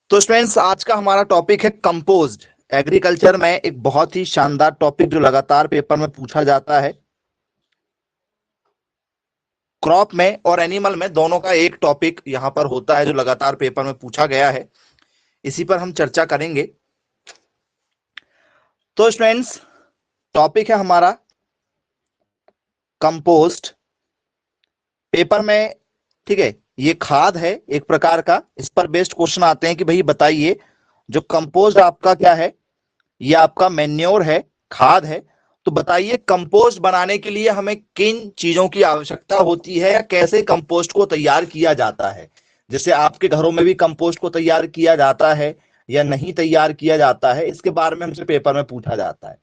तो स्टूडेंट्स, आज का हमारा टॉपिक है कंपोस्ट एग्रीकल्चर में। एक बहुत ही शानदार टॉपिक जो लगातार पेपर में पूछा जाता है। क्रॉप में और एनिमल में दोनों का एक टॉपिक यहां पर होता है जो लगातार पेपर में पूछा गया है। इसी पर हम चर्चा करेंगे। तो स्टूडेंट्स, टॉपिक है हमारा कंपोस्ट। पेपर में, ठीक है, ये खाद है एक प्रकार का। इस पर बेस्ड क्वेश्चन आते हैं कि भाई बताइए, जो कंपोस्ट आपका क्या है? ये आपका मेन्योर है, खाद है। तो बताइए कंपोस्ट बनाने के लिए हमें किन चीजों की आवश्यकता होती है या कैसे कंपोस्ट को तैयार किया जाता है। जैसे आपके घरों में भी कंपोस्ट को तैयार किया जाता है या नहीं तैयार किया जाता है, इसके बारे में हमसे पेपर में पूछा जाता है।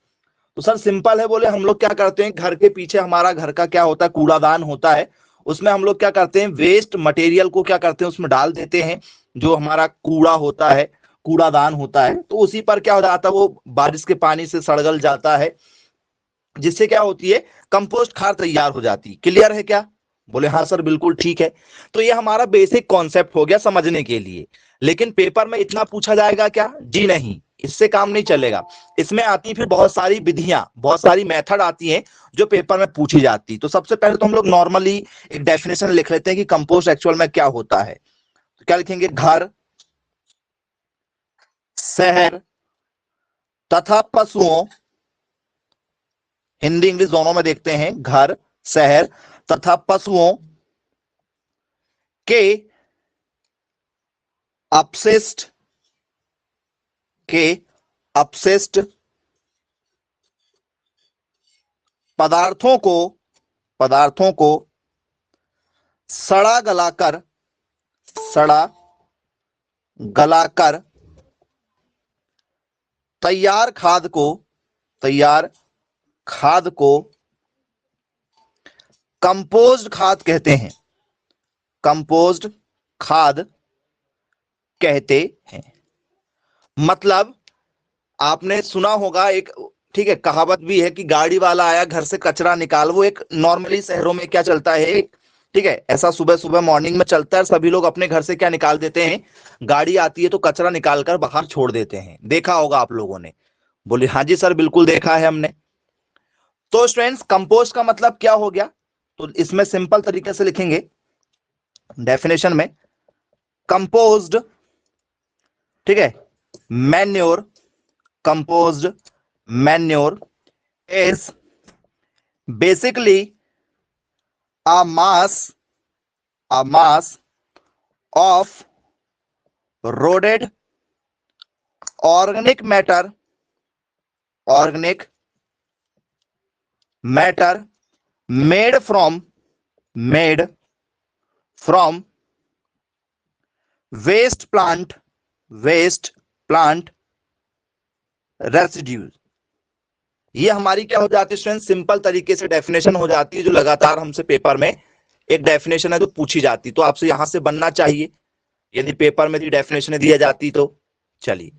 तो सर सिंपल है, बोले हम लोग क्या करते हैं, घर के पीछे हमारा घर का क्या होता है, कूड़ादान होता है। उसमें हम लोग क्या करते हैं, वेस्ट मटेरियल को क्या करते हैं, उसमें डाल देते हैं। जो हमारा कूड़ा होता है, कूड़ादान होता है, तो उसी पर क्या हो जाता है, वो बारिश के पानी से सड़गल जाता है, जिससे क्या होती है, कंपोस्ट खाद तैयार हो जाती है। क्लियर है क्या? बोले हाँ सर बिल्कुल ठीक है। तो ये हमारा बेसिक कॉन्सेप्ट हो गया समझने के लिए। लेकिन पेपर में इतना पूछा जाएगा क्या? जी नहीं, इससे काम नहीं चलेगा। इसमें आती फिर बहुत सारी विधियां, बहुत सारी मेथड आती हैं जो पेपर में पूछी जाती। तो सबसे पहले तो हम लोग नॉर्मली एक डेफिनेशन लिख लेते हैं कि कंपोस्ट एक्चुअल में क्या होता है। तो क्या लिखेंगे? घर, शहर तथा पशुओं, हिंदी इंग्लिश दोनों में देखते हैं, घर, शहर तथा पशुओं के अपशिष्ट, के अपशिष्ट पदार्थों को सड़ा गलाकर तैयार खाद को कंपोस्ट खाद कहते हैं। कंपोस्ट खाद कहते हैं। मतलब आपने सुना होगा एक, ठीक है, कहावत भी है कि गाड़ी वाला आया घर से कचरा निकाल। वो एक नॉर्मली शहरों में क्या चलता है, ठीक है, ऐसा सुबह सुबह मॉर्निंग में चलता है। सभी लोग अपने घर से क्या निकाल देते हैं, गाड़ी आती है तो कचरा निकाल कर बाहर छोड़ देते हैं। देखा होगा आप लोगों ने। बोले हाँ जी सर बिल्कुल देखा है हमने। तो स्टूडेंट्स, कंपोस्ट का मतलब क्या हो गया? तो इसमें सिंपल तरीके से लिखेंगे डेफिनेशन में, कंपोज्ड, ठीक है, manure, composed manure is basically a mass of rodent organic matter made from waste plant residues। ये हमारी क्या हो जाती है स्टूडेंट, सिंपल तरीके से डेफिनेशन हो जाती है जो लगातार हमसे पेपर में एक डेफिनेशन है जो पूछी जाती। तो आपसे यहां से बनना चाहिए यदि पेपर में डेफिनेशन दिया जाती तो। चलिए,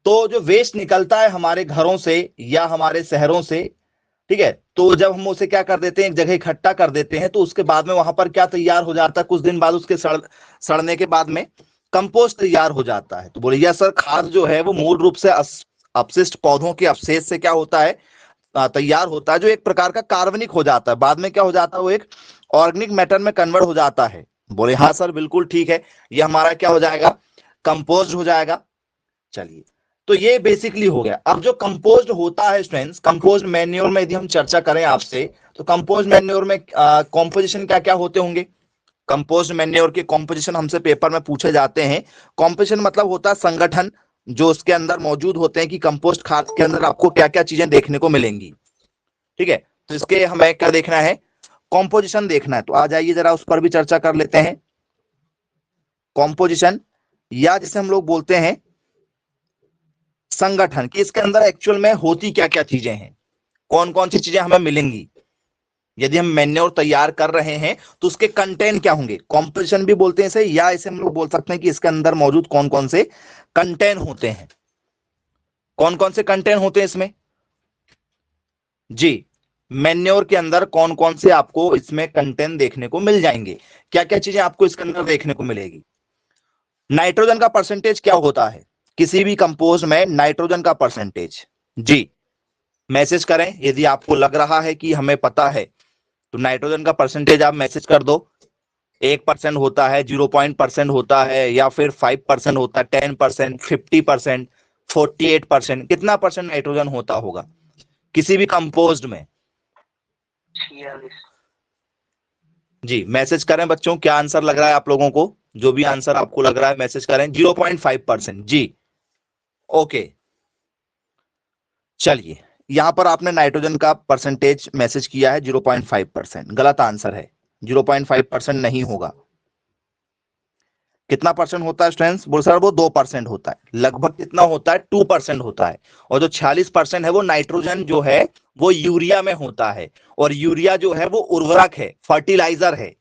तो जो वेस्ट निकलता है हमारे घरों से या हमारे शहरों से, ठीक है, तो जब हम उसे क्या कर देते हैं, एक जगह इकट्ठा कर देते हैं, तो उसके बाद में वहां पर क्या तैयार हो जाता है, कुछ दिन बाद उसके सड़ने के बाद में कंपोस्ट तैयार हो जाता है। तो बोले यस सर, खाद जो है वो मूल रूप से अपशिष्ट पौधों के अवशेष से क्या होता है, तैयार होता है, जो एक प्रकार का कार्बनिक हो जाता है। बाद में क्या हो जाता है, वो एक ऑर्गेनिक मैटर में कन्वर्ट हो जाता है। बोले हाँ सर बिल्कुल ठीक है, ये हमारा क्या हो जाएगा, कंपोस्ट हो जाएगा। चलिए, तो ये बेसिकली हो गया। अब जो कंपोस्ट होता है स्टूडेंट्स, कंपोस्ट मैन्योर में यदि हम चर्चा करें आपसे, तो कंपोस्ट मैन्योर में कॉम्पोजिशन क्या क्या होते होंगे? कंपोस्ट मैन्योर के कॉम्पोजिशन हमसे पेपर में पूछे जाते हैं। कॉम्पोजिशन मतलब होता है संगठन जो उसके अंदर मौजूद होते हैं कि कंपोस्ट खाद के अंदर आपको क्या क्या चीजें देखने को मिलेंगी। ठीक है, तो इसके हमें क्या देखना है, कॉम्पोजिशन देखना है। तो आ जाइए जरा उस पर भी चर्चा कर लेते हैं। कॉम्पोजिशन, या जिसे हम लोग बोलते हैं संगठन, कि इसके अंदर एक्चुअल में होती क्या क्या चीजें हैं, कौन कौन सी चीजें हमें मिलेंगी। यदि हम मैन्योर तैयार कर रहे हैं तो उसके कंटेंट क्या होंगे, कॉम्पोजिशन भी बोलते हैं इसे, या इसे हम लोग बोल सकते हैं कि इसके अंदर मौजूद कौन कौन से कंटेंट होते हैं। कौन कौन से कंटेंट होते हैं इसमें? जी, मैन्योर के अंदर कौन कौन से आपको इसमें कंटेंट देखने को मिल जाएंगे, क्या क्या चीजें आपको इसके अंदर देखने को मिलेगी। नाइट्रोजन का परसेंटेज क्या होता है किसी भी कंपोज में, नाइट्रोजन का परसेंटेज? जी, मैसेज करें यदि आपको लग रहा है कि हमें पता है, तो नाइट्रोजन का परसेंटेज आप मैसेज कर दो। 1% होता है, 0% होता है, या फिर 5% होता है, 10%, 50%, 48%, कितना परसेंट नाइट्रोजन होता होगा किसी भी कंपोज्ड में? जी, मैसेज करें बच्चों, क्या आंसर लग रहा है आप लोगों को? जो भी आंसर आपको लग रहा है मैसेज करें। 0.5%। जी, ओके। चलिए, यहां पर आपने नाइट्रोजन का परसेंटेज मैसेज किया है 0.5%, गलत आंसर है। 0.5% नहीं होगा। कितना परसेंट होता है स्टूडेंट्स? बोल सर वो 2% होता है। लगभग कितना होता है? 2% होता है। और जो 46% है वो नाइट्रोजन जो है वो यूरिया में होता है। और यूरिया जो है वो उर्वरक है, फर्टिलाइजर है,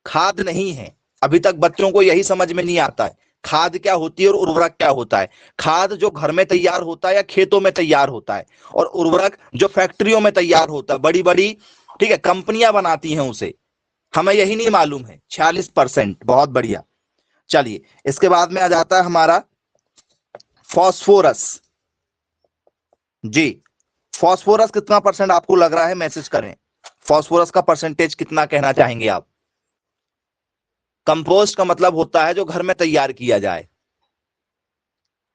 खाद नहीं है। अभी तक बच्चों को यही समझ में नहीं आता है खाद क्या होती है और उर्वरक क्या होता है। खाद जो घर में तैयार होता है या खेतों में तैयार होता है, और उर्वरक जो फैक्ट्रियों में तैयार होता है, बड़ी बड़ी, ठीक है, कंपनियां बनाती हैं उसे। हमें यही नहीं मालूम है। 46%, बहुत बढ़िया। चलिए, इसके बाद में आ जाता है हमारा फॉस्फोरस। जी, फॉस्फोरस कितना परसेंट आपको लग रहा है? मैसेज करें। फॉस्फोरस का परसेंटेज कितना कहना चाहेंगे आप? कंपोस्ट का मतलब होता है जो घर में तैयार किया जाए,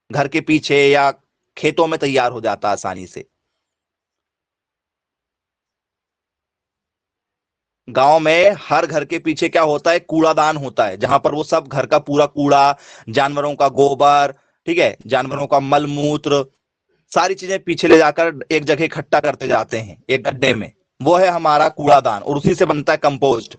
घर के पीछे या खेतों में तैयार हो जाता है आसानी से। गांव में हर घर के पीछे क्या होता है? कूड़ादान होता है, जहां पर वो सब घर का पूरा कूड़ा, जानवरों का गोबर, ठीक है, जानवरों का मल मूत्र, सारी चीजें पीछे ले जाकर एक जगह इकट्ठा करते जाते हैं एक गड्ढे में। वो है हमारा कूड़ादान, और उसी से बनता है कंपोस्ट।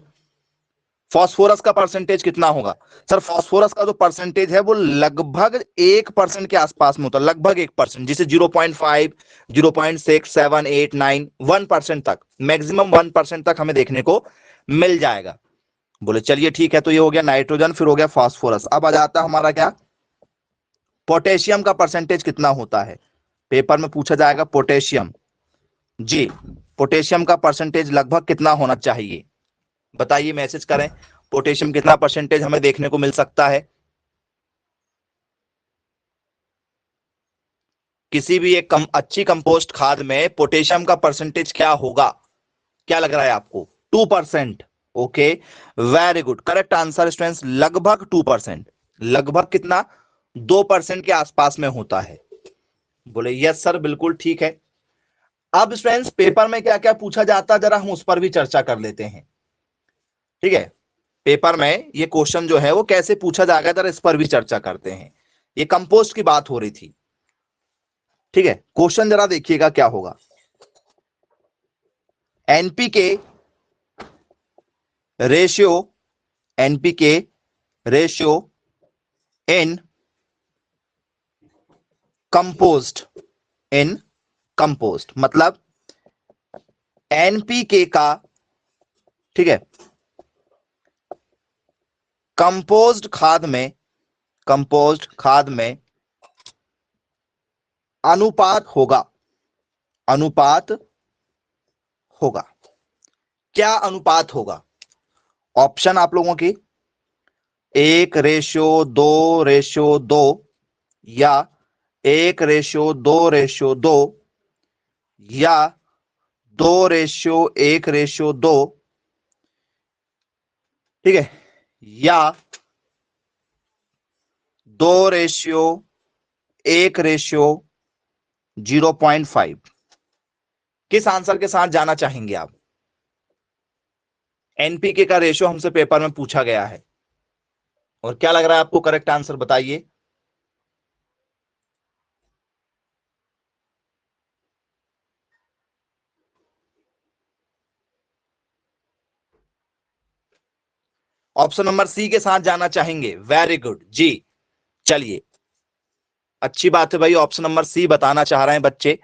फॉस्फोरस का परसेंटेज कितना होगा? सर फॉस्फोरस का जो परसेंटेज है वो लगभग 1% के आसपास में होता है, लगभग 1%, जिसे 0.5, 0.6, 7, 8, 9, 1% तक, मैक्सिमम 1% तक हमें देखने को मिल जाएगा। बोले चलिए ठीक है, तो ये हो गया नाइट्रोजन, फिर हो गया फॉस्फोरस। अब आ जाता है हमारा क्या? पोटेशियम का परसेंटेज कितना होता है? पेपर में पूछा जाएगा पोटेशियम। जी, पोटेशियम का परसेंटेज लगभग कितना होना चाहिए? बताइए, मैसेज करें। पोटेशियम कितना परसेंटेज हमें देखने को मिल सकता है किसी भी एक अच्छी कंपोस्ट खाद में? पोटेशियम का परसेंटेज क्या होगा? क्या लग रहा है आपको? 2%। Okay, very good, correct answer students, लगभग 2%। लगभग कितना? 2% के आसपास में होता है। बोले यस सर, बिल्कुल ठीक है। अब स्टूडेंट्स, पेपर में क्या क्या पूछा जाता है, जरा हम उस पर भी चर्चा कर लेते हैं। ठीक है, पेपर में ये क्वेश्चन जो है वो कैसे पूछा जाएगा, जरा इस पर भी चर्चा करते हैं। ये कंपोस्ट की बात हो रही थी। ठीक है, क्वेश्चन जरा देखिएगा क्या होगा। NPK ratio, NPK ratio in compost, in compost मतलब एनपीके का, ठीक है, कंपोस्ट खाद में, कंपोस्ट खाद में अनुपात होगा, अनुपात होगा। क्या अनुपात होगा? ऑप्शन आप लोगों की 1:2:2, या 1:2:2, या 2:1:2, ठीक है, या 2:1:0.5। किस आंसर के साथ जाना चाहेंगे आप? एनपीके का रेशियो हमसे पेपर में पूछा गया है, और क्या लग रहा है आपको? करेक्ट आंसर बताइए। ऑप्शन नंबर सी के साथ जाना चाहेंगे? वेरी गुड जी। चलिए, अच्छी बात है भाई, ऑप्शन नंबर सी बताना चाह रहे हैं बच्चे।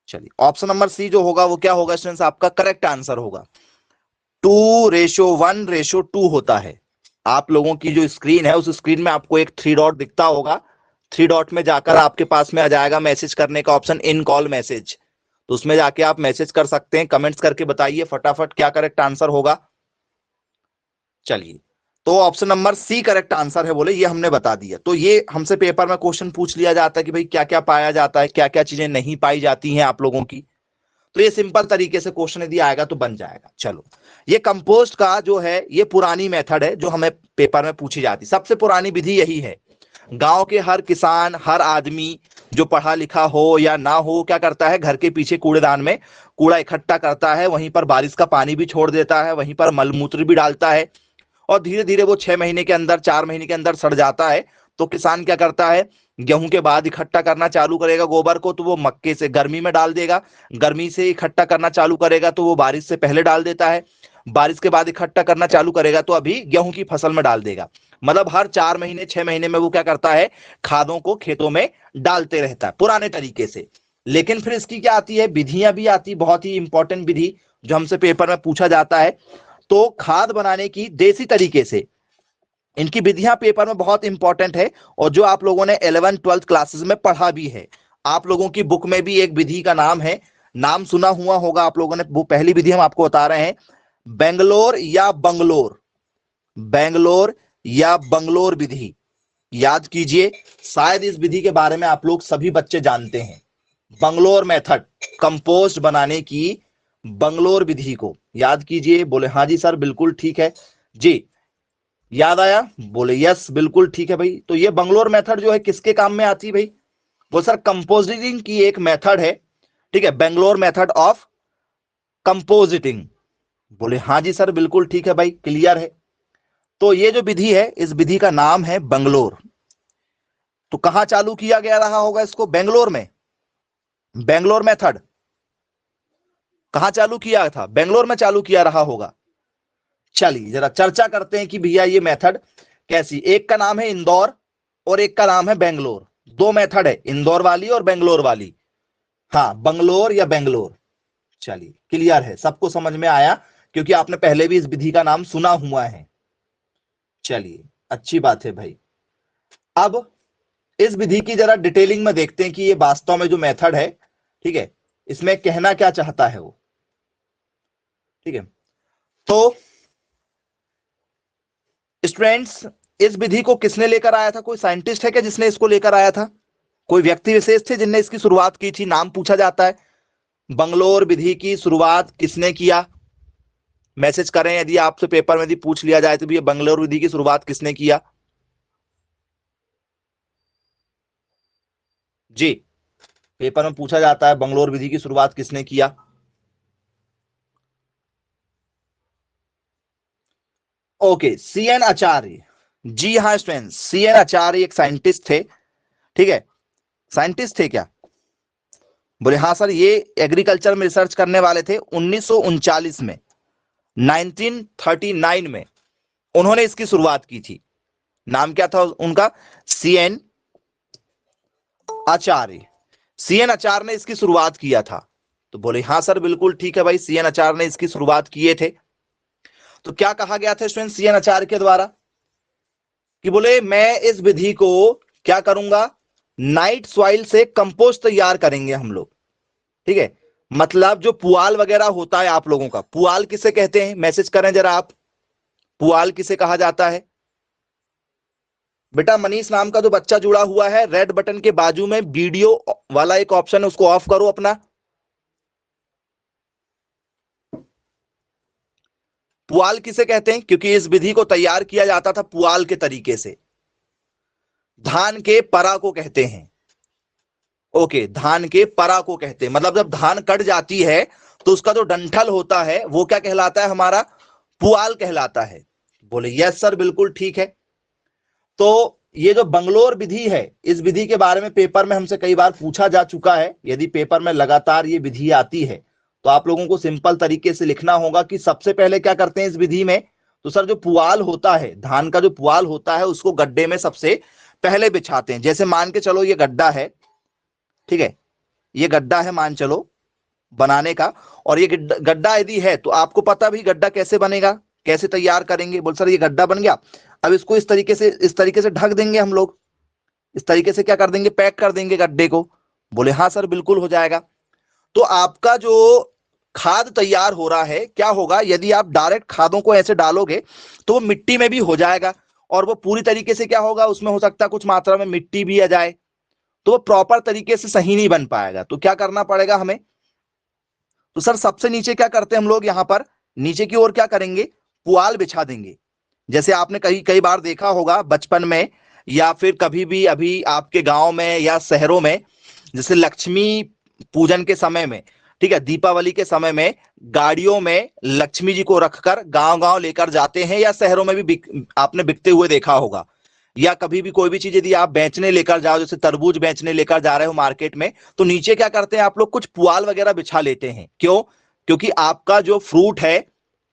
चलिए, ऑप्शन नंबर सी जो होगा वो क्या होगा स्टूडेंट्स? आपका करेक्ट आंसर होगा। 2:1:2 होता है। आप लोगों की जो स्क्रीन है उस स्क्रीन में आपको एक 3 डॉट दिखता होगा। 3 डॉट में जाकर आपके पास में आ जाएगा मैसेज करने का ऑप्शन, इन कॉल मैसेज। तो उसमें जाके आप मैसेज कर सकते हैं। कमेंट्स करके बताइए फटाफट क्या करेक्ट आंसर होगा। चलिए, तो option number C correct answer है बोले, ये हमने बता दिया। तो ये हमसे पेपर में क्वेश्चन पूछ लिया जाता है कि भाई क्या क्या पाया जाता है, क्या क्या चीजें नहीं पाई जाती हैं आप लोगों की। तो ये सिंपल तरीके से क्वेश्चन यदि आएगा तो बन जाएगा। चलो, ये कंपोस्ट का जो है ये पुरानी मेथड है जो हमें पेपर में पूछी जाती, सबसे पुरानी विधि यही है। गांव के हर किसान, हर आदमी जो पढ़ा लिखा हो या ना हो, क्या करता है, घर के पीछे कूड़ेदान में कूड़ा इकट्ठा करता है, वहीं पर बारिश का पानी भी छोड़ देता है, वहीं पर मलमूत्र भी डालता है, और धीरे धीरे वो 6 महीने के अंदर, 4 महीने के अंदर सड़ जाता है। तो किसान क्या करता है, गेहूं के बाद इकट्ठा करना चालू करेगा गोबर को, तो वो मक्के से गर्मी में डाल देगा, गर्मी से इकट्ठा करना चालू करेगा तो वो बारिश से पहले डाल देता है, बारिश के बाद इकट्ठा करना चालू करेगा तो अभी गेहूं की फसल में डाल देगा। मतलब हर 4 महीने, 6 महीने में वो क्या करता है, खादों को खेतों में डालते रहता है पुराने तरीके से। लेकिन फिर इसकी क्या आती है, विधियां भी आती, बहुत ही इंपॉर्टेंट विधि जो हमसे पेपर में पूछा जाता है। तो खाद बनाने की देसी तरीके से, इनकी विधियां पेपर में बहुत इंपॉर्टेंट है, और जो आप लोगों ने 11th-12th क्लासेस में पढ़ा भी है। आप लोगों की बुक में भी एक विधि का नाम है, नाम सुना हुआ होगा आप लोगों ने, वो पहली विधि हम आपको बता रहे हैं, बेंगलोर या बंगलोर, बेंगलोर या बंगलोर विधि। याद कीजिए, शायद इस विधि के बारे में आप लोग सभी बच्चे जानते हैं। बंगलोर मेथड, कंपोस्ट बनाने की बंगलोर विधि को याद कीजिए। बोले हाँ जी सर बिल्कुल ठीक है जी, याद आया, बोले यस बिल्कुल ठीक है भाई। तो ये बंगलोर मेथड जो है किसके काम में आती है भाई, वो सर कंपोजिटिंग की एक मेथड है, ठीक है, बेंगलोर मेथड ऑफ कंपोजिटिंग। बोले हाँ जी सर बिल्कुल ठीक है भाई, क्लियर है। तो ये जो विधि है, इस विधि का नाम है बंगलोर। तो कहां चालू किया गया रहा होगा इसको, बेंगलोर में। बेंगलोर मेथड कहां चालू किया था, बेंगलोर में चालू किया रहा होगा। चलिए जरा चर्चा करते हैं कि भैया ये मेथड कैसी, एक का नाम है इंदौर और एक का नाम है बेंगलोर, दो मेथड है, इंदौर वाली और बेंगलोर वाली। हाँ, बंगलोर या बेंगलोर। चलिए क्लियर है, सबको समझ में आया, क्योंकि आपने पहले भी इस विधि का नाम सुना हुआ है। चलिए अच्छी बात है भाई। अब इस विधि की जरा डिटेलिंग में देखते हैं कि ये वास्तव में जो मेथड है, ठीक है, इसमें कहना क्या चाहता है वो, ठीक है। तो स्टूडेंट्स, इस विधि को किसने लेकर आया था, कोई साइंटिस्ट है क्या जिसने इसको लेकर आया था, कोई व्यक्ति विशेष थे जिनने इसकी शुरुआत की थी, नाम पूछा जाता है। बंगलोर विधि की शुरुआत किसने किया, मैसेज करें यदि आपसे पेपर में यदि पूछ लिया जाए तो भी ये बंगलोर विधि की शुरुआत किसने किया। जी, पेपर में पूछा जाता है बंगलोर विधि की शुरुआत किसने किया। ओके, सीएन आचार्य। जी हाँ स्टूडेंट, सीएन आचार्य एक साइंटिस्ट थे, ठीक है, साइंटिस्ट थे क्या, बोले हाँ सर, ये एग्रीकल्चर में रिसर्च करने वाले थे। 1939 में, 1939 में उन्होंने इसकी शुरुआत की थी। नाम क्या था उनका, सीएन आचार्य। सीएन आचार्य ने इसकी शुरुआत किया था। तो बोले हाँ सर बिल्कुल ठीक है भाई, सीएन आचार्य ने इसकी शुरुआत किए थे। तो क्या कहा गया था स्टूडेंट सीएन आचार्य के द्वारा, कि बोले मैं इस विधि को क्या करूंगा, नाइट सॉइल से कंपोस्ट तैयार करेंगे हम लोग, ठीक है। मतलब जो पुआल वगैरह होता है आप लोगों का, पुआल किसे कहते हैं, मैसेज करें जरा आप, पुआल किसे कहा जाता है। बेटा मनीष नाम का जो बच्चा जुड़ा हुआ है, रेड बटन के बाजू में वीडियो वाला एक ऑप्शन है, उसको ऑफ करो अपना। पुआल किसे कहते हैं, क्योंकि इस विधि को तैयार किया जाता था पुआल के तरीके से। धान के परा को कहते हैं, ओके, धान के परा को कहते हैं। मतलब जब धान कट जाती है तो उसका जो डंठल होता है वो क्या कहलाता है, हमारा पुआल कहलाता है। बोले यस सर बिल्कुल ठीक है। तो ये जो बंगलोर विधि है, इस विधि के बारे में पेपर में हमसे कई बार पूछा जा चुका है। यदि पेपर में लगातार ये विधि आती है तो आप लोगों को सिंपल तरीके से लिखना होगा कि सबसे पहले क्या करते हैं इस विधि में, तो सर जो पुआल होता है, धान का जो पुआल होता है उसको गड्ढे में सबसे पहले बिछाते हैं। जैसे मान के चलो ये गड्ढा है, ठीक है, ये गड्ढा है मान चलो बनाने का, और ये गड्ढा यदि है तो आपको पता भी गड्ढा कैसे बनेगा, कैसे तैयार करेंगे। बोल सर ये गड्ढा बन गया, अब इसको इस तरीके से ढक देंगे हम लोग, इस तरीके से क्या कर देंगे, पैक कर देंगे गड्ढे को। बोले हाँ सर बिल्कुल हो जाएगा। तो आपका जो खाद तैयार हो रहा है, क्या होगा यदि आप डायरेक्ट खादों को ऐसे डालोगे तो वो मिट्टी में भी हो जाएगा, और वो पूरी तरीके से क्या होगा, उसमें हो सकता है कुछ मात्रा में मिट्टी भी आ जाए, तो वो प्रॉपर तरीके से सही नहीं बन पाएगा। तो क्या करना पड़ेगा हमें, तो सर सबसे नीचे क्या करते हैं हम लोग, यहां पर नीचे की ओर क्या करेंगे, पुआल बिछा देंगे। जैसे आपने कई कई बार देखा होगा बचपन में, या फिर कभी भी अभी आपके गांव में या शहरों में, जैसे लक्ष्मी पूजन के समय में, ठीक है, दीपावली के समय में गाड़ियों में लक्ष्मी जी को रखकर गांव गांव लेकर जाते हैं, या शहरों में भी आपने बिकते हुए देखा होगा। या कभी भी कोई भी चीज यदि आप बेचने लेकर जाओ, जैसे तरबूज बेचने लेकर जा रहे हो मार्केट में, तो नीचे क्या करते हैं आप लोग, कुछ पुआल वगैरह बिछा लेते हैं। क्यों? क्योंकि आपका जो फ्रूट है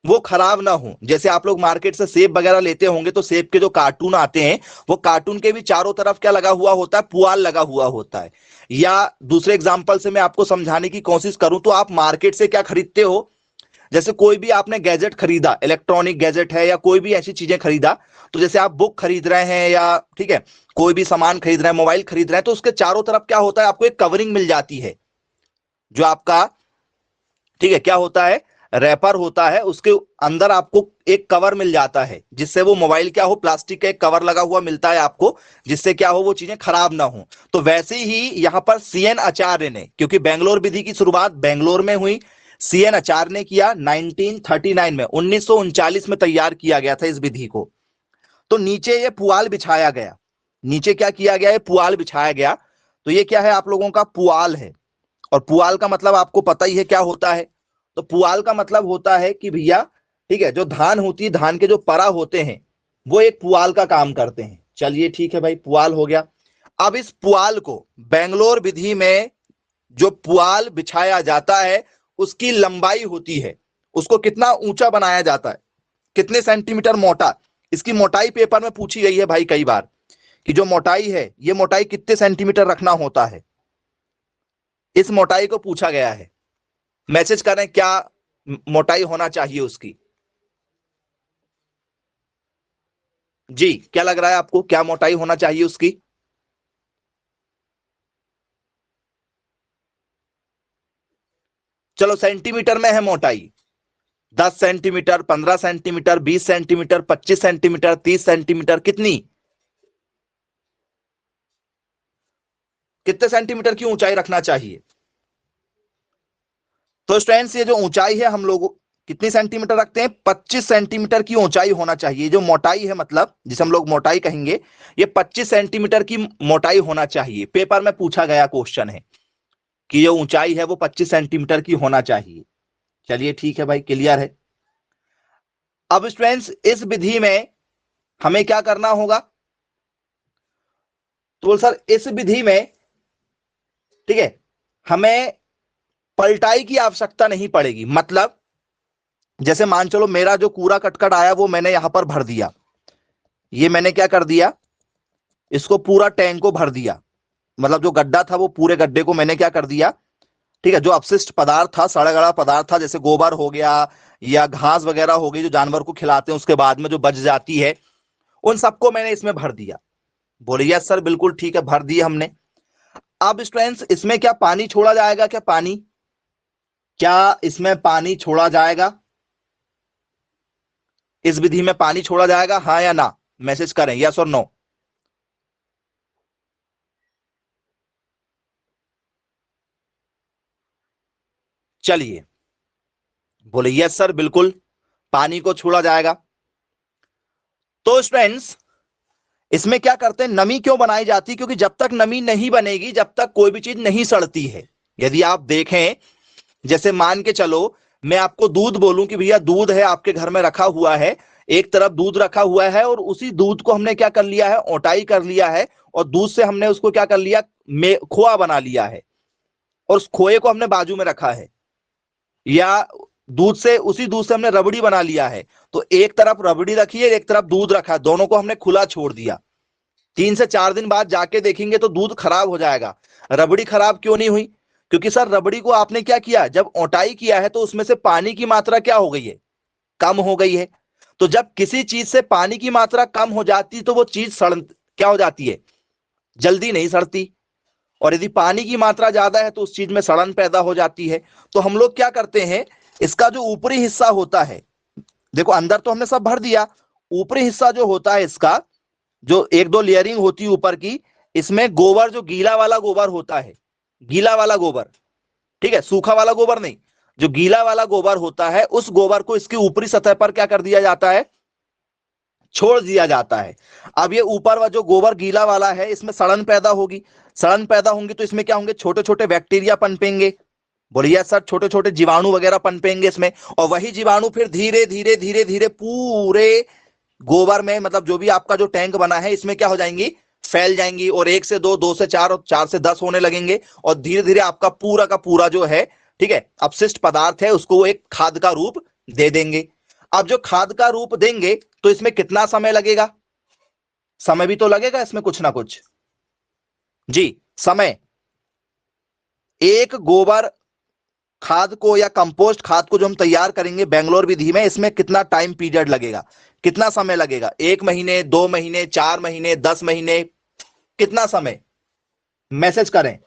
वो खराब ना हो। जैसे आप लोग मार्केट से सेब वगैरह लेते होंगे, तो सेब के जो कार्टून आते हैं, वो कार्टून के भी चारों तरफ क्या लगा हुआ होता है, पुआल लगा हुआ होता है। या दूसरे एग्जांपल से मैं आपको समझाने की कोशिश करूं, तो आप मार्केट से क्या खरीदते हो, जैसे कोई भी आपने गैजेट खरीदा, इलेक्ट्रॉनिक गैजेट है या कोई भी ऐसी चीजें खरीदा, तो जैसे आप बुक खरीद रहे हैं या ठीक है कोई भी सामान खरीद रहे हैं, मोबाइल खरीद रहे हैं, तो उसके चारों तरफ क्या होता है, आपको एक कवरिंग मिल जाती है, जो आपका ठीक है क्या होता है, रैपर होता है, उसके अंदर आपको एक कवर मिल जाता है, जिससे वो मोबाइल क्या हो, प्लास्टिक का एक कवर लगा हुआ मिलता है आपको, जिससे क्या हो वो चीजें खराब ना हो। तो वैसे ही यहां पर सीएन आचार्य ने, क्योंकि बेंगलोर विधि की शुरुआत बेंगलोर में हुई, सीएन आचार्य ने किया 1939 में, 1939 में तैयार किया गया था इस विधि को। तो नीचे ये पुआल बिछाया गया, नीचे क्या किया गया, ये पुआल बिछाया गया। तो ये क्या है, आप लोगों का पुआल है। और पुआल का मतलब आपको पता ही है क्या होता है। तो पुआल का मतलब होता है कि भैया ठीक है, जो धान होती है, धान के जो परा होते हैं, वो एक पुआल का काम करते हैं। चलिए ठीक है भाई, पुआल हो गया। अब इस पुआल को बेंगलोर विधि में जो पुआल बिछाया जाता है, उसकी लंबाई होती है, उसको कितना ऊंचा बनाया जाता है, कितने सेंटीमीटर मोटा, इसकी मोटाई पेपर में पूछी गई है भाई कई बार, कि जो मोटाई है, ये मोटाई कितने सेंटीमीटर रखना होता है, इस मोटाई को पूछा गया है। मैसेज करें क्या मोटाई होना चाहिए उसकी। जी, क्या लग रहा है आपको, क्या मोटाई होना चाहिए उसकी? चलो सेंटीमीटर में है मोटाई, 10 centimetre, 15 centimetre, 20 centimetre, 25 centimetre, 30 centimetre, कितनी, कितने सेंटीमीटर की ऊंचाई रखना चाहिए? तो स्टूडेंट्स ये जो ऊंचाई है हम लोग कितनी सेंटीमीटर रखते हैं, 25 सेंटीमीटर की ऊंचाई होना चाहिए। जो मोटाई है, मतलब जिसे हम लोग मोटाई कहेंगे, ये 25 सेंटीमीटर की मोटाई होना चाहिए। पेपर में पूछा गया क्वेश्चन है कि जो ऊंचाई है वो 25 सेंटीमीटर की होना चाहिए। चलिए ठीक है भाई, क्लियर है। अब स्टूडेंट्स इस विधि में हमें क्या करना होगा, तो सर इस विधि में ठीक है हमें पलटाई की आवश्यकता नहीं पड़ेगी। मतलब जैसे मान चलो मेरा जो कूड़ा कटकट आया वो मैंने यहां पर भर दिया, ये मैंने क्या कर दिया, इसको पूरा टैंक को भर दिया, मतलब जो गड्ढा था वो पूरे गड्ढे को मैंने क्या कर दिया, ठीक है, जो अपशिष्ट पदार्थ था, सड़ा गला पदार्थ था, जैसे गोबर हो गया या घास वगैरह हो गई जो जानवर को खिलाते हैं उसके बाद में जो बच जाती है, उन सबको मैंने इसमें भर दिया। बोले यस सर बिल्कुल ठीक है, भर दिए हमने। अब स्टूडेंट्स इसमें क्या पानी छोड़ा जाएगा, क्या पानी, क्या इसमें पानी छोड़ा जाएगा, इस विधि में पानी छोड़ा जाएगा, हाँ या ना, मैसेज करें यस और नो। चलिए, बोले यस सर बिल्कुल पानी को छोड़ा जाएगा। तो स्टूडेंट्स इसमें क्या करते हैं, नमी क्यों बनाई जाती है, क्योंकि जब तक नमी नहीं बनेगी जब तक कोई भी चीज नहीं सड़ती है। यदि आप देखें, जैसे मान के चलो मैं आपको दूध बोलूं कि भैया दूध है आपके घर में रखा हुआ है, एक तरफ दूध रखा हुआ है और उसी दूध को हमने क्या कर लिया है, ओटाई कर लिया है, और दूध से हमने उसको क्या कर लिया, खोआ बना लिया है, और उस खोए को हमने बाजू में रखा है, या दूध से, उसी दूध से हमने रबड़ी बना लिया है। तो एक तरफ रबड़ी रखी है, एक तरफ दूध रखा है, दोनों को हमने खुला छोड़ दिया। 3 से 4 दिन बाद जाके देखेंगे तो दूध खराब हो जाएगा। रबड़ी खराब क्यों नहीं हुई, क्योंकि सर रबड़ी को आपने क्या किया, जब ओटाई किया है तो उसमें से पानी की मात्रा क्या हो गई है, कम हो गई है। तो जब किसी चीज से पानी की मात्रा कम हो जाती तो वो चीज सड़ क्या हो जाती है, जल्दी नहीं सड़ती। और यदि पानी की मात्रा ज्यादा है तो उस चीज में सड़न पैदा हो जाती है। तो हम लोग क्या करते हैं, इसका जो ऊपरी हिस्सा होता है, देखो अंदर तो हमने सब भर दिया, ऊपरी हिस्सा जो होता है इसका, जो एक दो लेयरिंग होती है ऊपर की, इसमें गोबर, जो गीला वाला गोबर होता है, गीला वाला गोबर, ठीक है, सूखा वाला गोबर नहीं, जो गीला वाला गोबर होता है, उस गोबर को इसकी ऊपरी सतह पर क्या कर दिया जाता है, छोड़ दिया जाता है। अब ये ऊपर वाला जो गोबर गीला वाला है, इसमें सड़न पैदा होगी, सड़न पैदा होंगी तो इसमें क्या होंगे, छोटे छोटे बैक्टीरिया पनपेंगे, बोलिए सर, छोटे छोटे जीवाणु वगैरह पनपेंगे इसमें, और वही जीवाणु फिर धीरे धीरे धीरे धीरे पूरे गोबर में, मतलब जो भी आपका जो टैंक बना है इसमें क्या हो जाएंगी, फैल जाएंगी, और एक से दो, दो से चार, और चार से 10 होने लगेंगे, और धीरे धीरे आपका पूरा का पूरा जो है, ठीक है, अपशिष्ट पदार्थ है, उसको वो एक खाद का रूप दे देंगे। अब जो खाद का रूप देंगे तो इसमें कितना समय लगेगा, समय भी तो लगेगा इसमें कुछ ना कुछ जी, समय। एक गोबर खाद को या कंपोस्ट खाद को जो हम तैयार करेंगे बेंगलोर विधि में, इसमें कितना टाइम पीरियड लगेगा, कितना समय लगेगा, 1 महीने, 2 महीने, 4 महीने, 10 महीने, कितना समय, मैसेज करें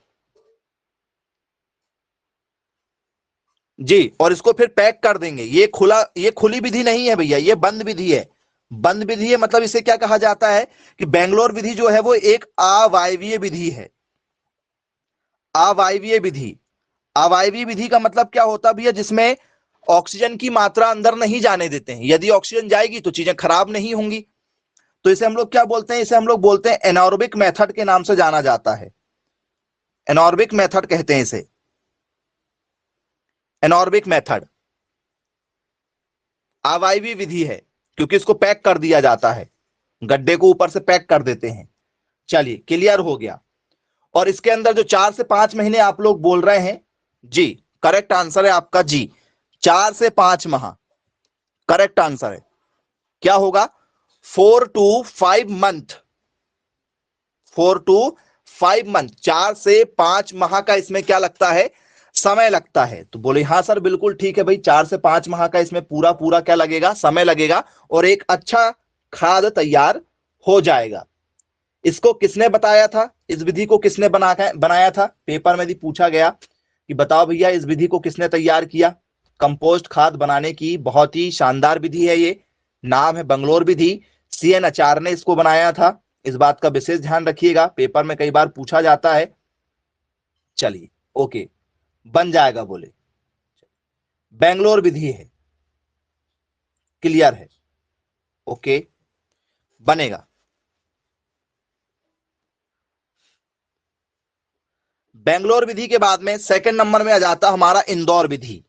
जी। और इसको फिर पैक कर देंगे, ये खुली विधि नहीं है भैया, ये बंद विधि है। बंद विधि है मतलब इसे क्या कहा जाता है कि बेंगलोर विधि जो है वो एक अवायवीय विधि है। अवायवीय विधि, अवायवीय विधि का मतलब क्या होता भैया, जिसमें ऑक्सीजन की मात्रा अंदर नहीं जाने देते हैं, यदि ऑक्सीजन जाएगी तो चीजें खराब नहीं होंगी। तो इसे हम लोग क्या बोलते हैं, इसे हम लोग बोलते हैं एनारोबिक मेथड के नाम से जाना जाता है, एनारोबिक मेथड कहते हैं इसे, एनारोबिक मेथड अवायवीय विधि है, क्योंकि इसको पैक कर दिया जाता है, गड्ढे को ऊपर से पैक कर देते हैं। चलिए क्लियर हो गया। और इसके अंदर जो 4 से 5 महीने आप लोग बोल रहे हैं जी, करेक्ट आंसर है आपका जी, 4 से 5 माह करेक्ट आंसर है। क्या होगा, 4 to 5 मंथ, 4 to 5 मंथ, 4 से 5 माह का इसमें क्या लगता है, समय लगता है। तो बोले हाँ सर बिल्कुल ठीक है भाई, 4 से 5 माह का इसमें पूरा पूरा क्या लगेगा, समय लगेगा, और एक अच्छा खाद तैयार हो जाएगा। इसको किसने बताया था, इस विधि को किसने बनाया था, पेपर में भी पूछा गया कि बताओ भैया इस विधि को किसने तैयार किया। कंपोस्ट खाद बनाने की बहुत ही शानदार विधि है ये, नाम है बंगलोर विधि, CN आचार्य ने इसको बनाया था, इस बात का विशेष ध्यान रखिएगा, पेपर में कई बार पूछा जाता है। चलिए ओके, बन जाएगा बोले, बेंगलोर विधि है, क्लियर है, ओके बनेगा। बेंगलोर विधि के बाद में सेकंड नंबर में आ जाता हमारा इंदौर विधि,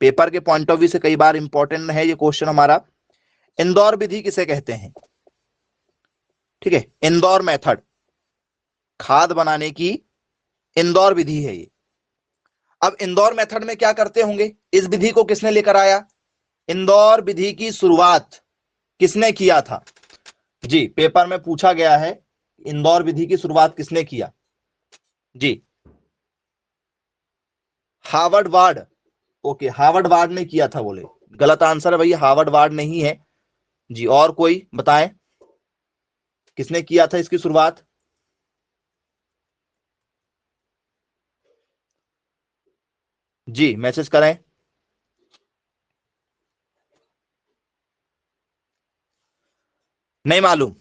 पेपर के पॉइंट ऑफ व्यू से कई बार इंपॉर्टेंट है ये क्वेश्चन हमारा। इंदौर विधि किसे कहते हैं, ठीक है, इंदौर मेथड, खाद बनाने की इंदौर विधि है ये। अब इंदौर मेथड में क्या करते होंगे, इस विधि को किसने लेकर आया, इंदौर विधि की शुरुआत किसने किया था जी, पेपर में पूछा गया है इंदौर विधि की शुरुआत किसने किया जी, Harvard ward, okay Harvard ward ने किया था बोले, गलत आंसर है भैया, हार्वर्ड वार्ड नहीं है जी। और कोई बताएं किसने किया था इसकी शुरुआत, जी मैसेज करें। नहीं मालूम,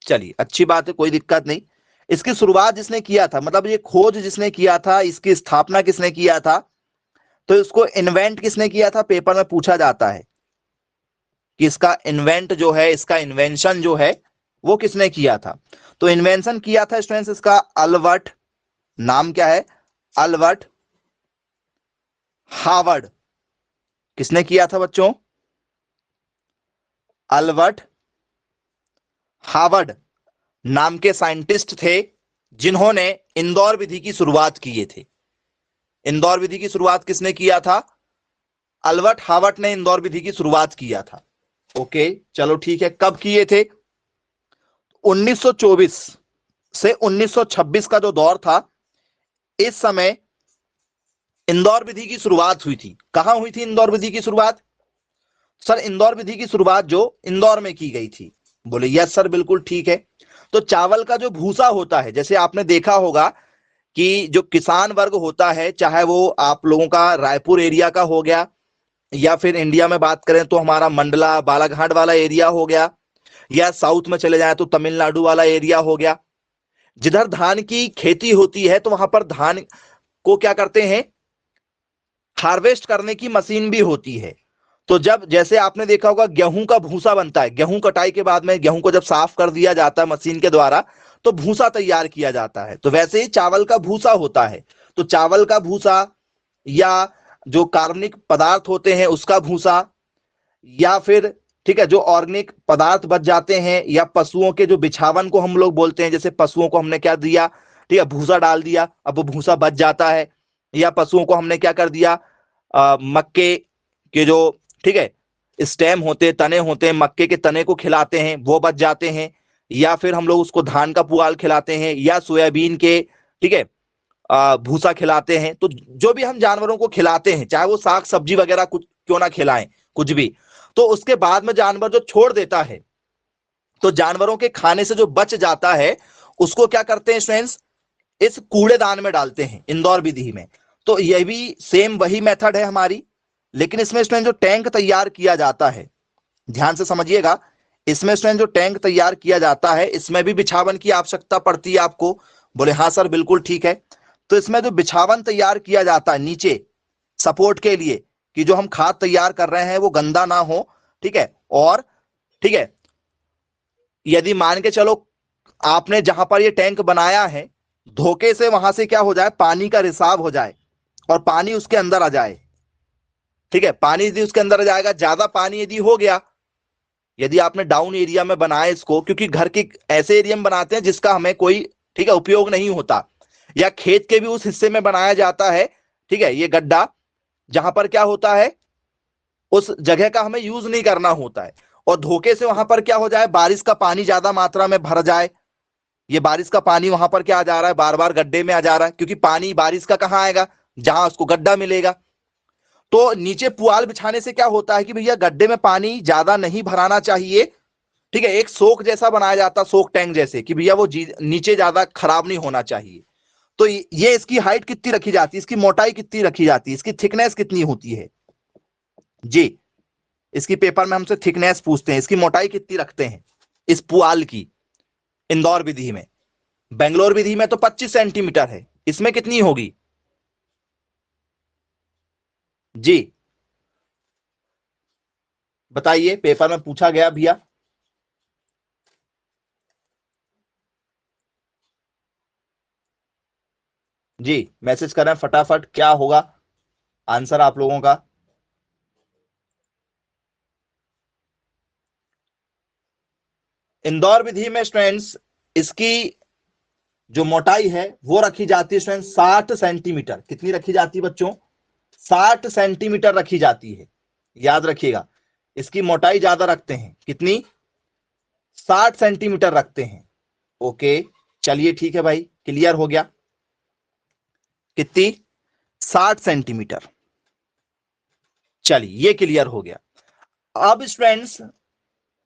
चलिए अच्छी बात है, कोई दिक्कत नहीं। इसकी शुरुआत जिसने किया था, मतलब ये खोज जिसने किया था, इसकी स्थापना किसने किया था, तो इसको इन्वेंट किसने किया था, पेपर में पूछा जाता है कि इसका इन्वेंट जो है, इसका इन्वेंशन जो है वो किसने किया था। तो इन्वेंशन किया था स्टूडेंट्स इसका अल्बर्ट, नाम क्या है, अल्बर्ट हार्वर्ड। किसने किया था बच्चों, अल्बर्ट हार्वर्ड नाम के साइंटिस्ट थे जिन्होंने इंदौर विधि की शुरुआत किए थे। इंदौर विधि की शुरुआत किसने किया था, अल्बर्ट हार्वर्ड ने इंदौर विधि की शुरुआत किया था। ओके चलो ठीक है, कब किए थे, 1924 से 1926 का जो दौर था, इस समय इंदौर विधि की शुरुआत हुई थी। कहां हुई थी इंदौर विधि की शुरुआत, सर इंदौर विधि की शुरुआत जो इंदौर में की गई थी, बोले यस सर बिल्कुल ठीक है। तो चावल का जो भूसा होता है, जैसे आपने देखा होगा कि जो किसान वर्ग होता है, चाहे वो आप लोगों का रायपुर एरिया का हो गया, या फिर इंडिया में बात करें तो हमारा मंडला बालाघाट वाला एरिया हो गया, या साउथ में चले जाए तो तमिलनाडु वाला एरिया हो गया, जिधर धान की खेती होती है तो वहां पर धान को क्या करते हैं, हार्वेस्ट करने की मशीन भी होती है। तो जब जैसे आपने देखा होगा गेहूं का भूसा बनता है, गेहूं कटाई के बाद में गेहूं को जब साफ कर दिया जाता है मशीन के द्वारा तो भूसा तैयार किया जाता है, तो वैसे ही चावल का भूसा होता है। तो चावल का भूसा या जो कार्बनिक पदार्थ होते हैं उसका भूसा, या फिर ठीक है जो ऑर्गेनिक पदार्थ बच जाते हैं, या पशुओं के जो बिछावन को हम लोग बोलते हैं, जैसे पशुओं को हमने क्या दिया, ठीक है भूसा डाल दिया, अब वो भूसा बच जाता है, या पशुओं को हमने क्या कर दिया, मक्के के जो ठीक है स्टेम होते हैं, तने होते हैं, मक्के के तने को खिलाते हैं वो बच जाते हैं, या फिर हम लोग उसको धान का पुआल खिलाते हैं, या सोयाबीन के ठीक है भूसा खिलाते हैं। तो जो भी हम जानवरों को खिलाते हैं, चाहे वो साग सब्जी वगैरह कुछ क्यों ना खिलाएं, कुछ भी, तो उसके बाद में जानवर जो छोड़ देता है, तो जानवरों के खाने से जो बच जाता है उसको क्या करते हैं स्टूडेंट्स, इस कूड़ेदान में डालते हैं इंदौर विधि में। तो यह भी सेम वही मेथड है हमारी, लेकिन इसमें स्टूडेंट जो टैंक तैयार किया जाता है, ध्यान से समझिएगा, इसमें स्टूडेंट जो टैंक तैयार किया जाता है इसमें भी बिछावन की आवश्यकता पड़ती है आपको। बोले हाँ सर बिल्कुल ठीक है। तो इसमें जो बिछावन तैयार किया जाता है नीचे सपोर्ट के लिए, कि जो हम खाद तैयार कर रहे हैं वो गंदा ना हो, ठीक है, और ठीक है यदि मान के चलो आपने जहां पर ये टैंक बनाया है धोखे से वहां से क्या हो जाए, पानी का रिसाव हो जाए और पानी उसके अंदर आ जाए, ठीक है, पानी यदि उसके अंदर आ जाएगा, ज्यादा पानी यदि हो गया, यदि आपने डाउन एरिया में बनाया इसको, क्योंकि घर के ऐसे एरिया में बनाते हैं जिसका हमें कोई ठीक है उपयोग नहीं होता, या खेत के भी उस हिस्से में बनाया जाता है, ठीक है ये गड्ढा जहां पर क्या होता है उस जगह का हमें यूज नहीं करना होता है, और धोखे से वहां पर क्या हो जाए, बारिश का पानी ज्यादा मात्रा में भर जाए, ये बारिश का पानी वहां पर क्या आ जा रहा है, बार बार गड्ढे में आ जा रहा है, क्योंकि पानी बारिश का कहां आएगा, जहां उसको गड्ढा मिलेगा। तो नीचे पुआल बिछाने से क्या होता है कि भैया गड्ढे में पानी ज्यादा नहीं भराना चाहिए, ठीक है, एक सोक जैसा बनाया जाता, सोक टैंक जैसे, कि भैया वो नीचे ज्यादा खराब नहीं होना चाहिए। तो ये इसकी हाइट कितनी रखी जाती है, इसकी मोटाई कितनी रखी जाती है, इसकी थिकनेस कितनी होती है जी, इसकी पेपर में हमसे थिकनेस पूछते हैं, इसकी मोटाई कितनी रखते हैं इस पुआल की, इंदौर विधि में। बेंगलोर विधि में तो 25 सेंटीमीटर है, इसमें कितनी होगी जी, बताइए, पेपर में पूछा गया भैया। जी मैसेज करें फटाफट, क्या होगा आंसर आप लोगों का। इंदौर विधि में स्टूडेंट्स इसकी जो मोटाई है वो रखी जाती है स्टूडेंट 60 सेंटीमीटर, कितनी रखी जाती है बच्चों, 60 सेंटीमीटर रखी जाती है, याद रखिएगा, इसकी मोटाई ज्यादा रखते हैं, कितनी, 60 सेंटीमीटर रखते हैं। ओके चलिए ठीक है भाई, क्लियर हो गया, कितनी, 60 सेंटीमीटर, चलिए ये क्लियर हो गया। अब स्टूडेंट्स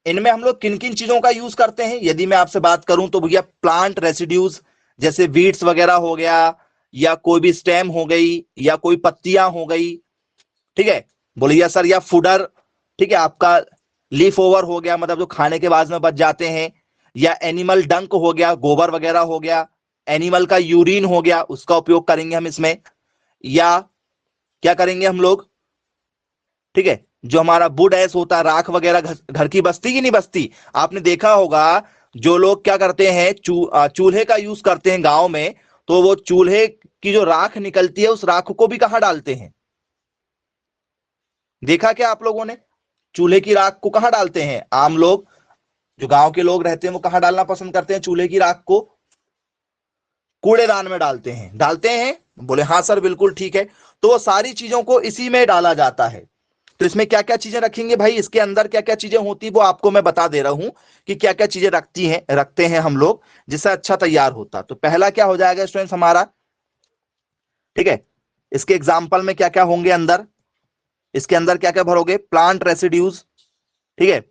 इनमें हम लोग किन किन चीजों का यूज करते हैं, यदि मैं आपसे बात करूं तो भैया प्लांट रेसिड्यूज, जैसे वीड्स वगैरह हो गया, या कोई भी स्टेम हो गई, या कोई पत्तियां हो गई, ठीक है, बोलिए सर, या फूडर, ठीक है आपका लीफ ओवर हो गया, मतलब जो खाने के बाद में बच जाते हैं, या एनिमल डंक हो गया, गोबर वगैरह हो गया, एनिमल का यूरिन हो गया, उसका उपयोग करेंगे हम इसमें, या क्या करेंगे हम लोग, ठीक है जो हमारा वुड एश होता है, राख वगैरह घर की बस्ती की नहीं बस्ती, आपने देखा होगा जो लोग क्या करते हैं चूल्हे का यूज करते हैं गांव में, तो वो चूल्हे की जो राख निकलती है उस राख को भी कहां डालते हैं, देखा क्या आप लोगों ने, चूल्हे की राख को कहां डालते हैं, आम लोग जो गांव के लोग रहते हैं वो कहां डालना पसंद करते हैं चूल्हे की राख को, कूड़ेदान में डालते हैं, बोले हाँ सर बिल्कुल ठीक है। तो वो सारी चीजों को इसी में डाला जाता है। तो इसमें क्या क्या चीजें रखेंगे भाई, इसके अंदर क्या क्या चीजें होती है वो आपको मैं बता दे रहा हूं कि क्या क्या चीजें रखते हैं हम लोग, जिससे अच्छा तैयार होता। तो पहला क्या हो जाएगा स्टूडेंट्स हमारा, ठीक है, इसके एग्जाम्पल में क्या क्या होंगे अंदर, इसके अंदर क्या क्या भरोगे, प्लांट रेसिड्यूज, ठीक है,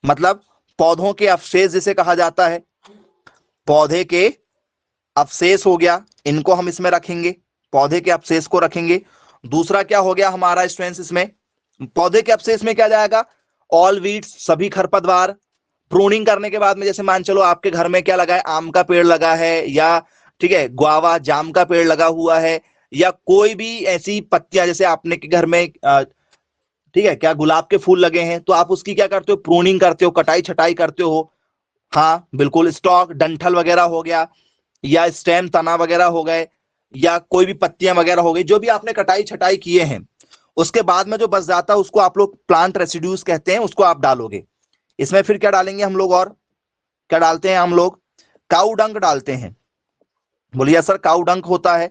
मतलब पौधों के अवशेष जिसे कहा जाता है, पौधे के अवशेष हो गया, इनको हम इसमें रखेंगे, पौधे के अवशेष को रखेंगे। दूसरा क्या हो गया हमारा स्टूडेंट्स, इसमें पौधे के अवशेष में क्या जाएगा, ऑल वीड्स, सभी खरपतवार। प्रूनिंग करने के बाद में जैसे मान चलो आपके घर में क्या लगा है, आम का पेड़ लगा है, या ठीक है गुआवा जाम का पेड़ लगा हुआ है, या कोई भी ऐसी पत्तियां जैसे आपने के घर में ठीक है क्या गुलाब के फूल लगे हैं, तो आप उसकी क्या करते हो, प्रूनिंग करते हो, कटाई छटाई करते हो। हाँ बिल्कुल, स्टॉक डंठल वगैरह हो गया, या स्टेम तना वगैरह हो गए, या कोई भी पत्तियां वगैरह हो गई, जो भी आपने कटाई छटाई किए हैं, उसके बाद में जो बच जाता है उसको आप लोग प्लांट रेसिड्यूज कहते हैं, उसको आप डालोगे इसमें। फिर क्या डालेंगे हम लोग, और क्या डालते हैं हम लोग, काऊ डंक डालते हैं। बोलिए सर, काऊ डंक होता है,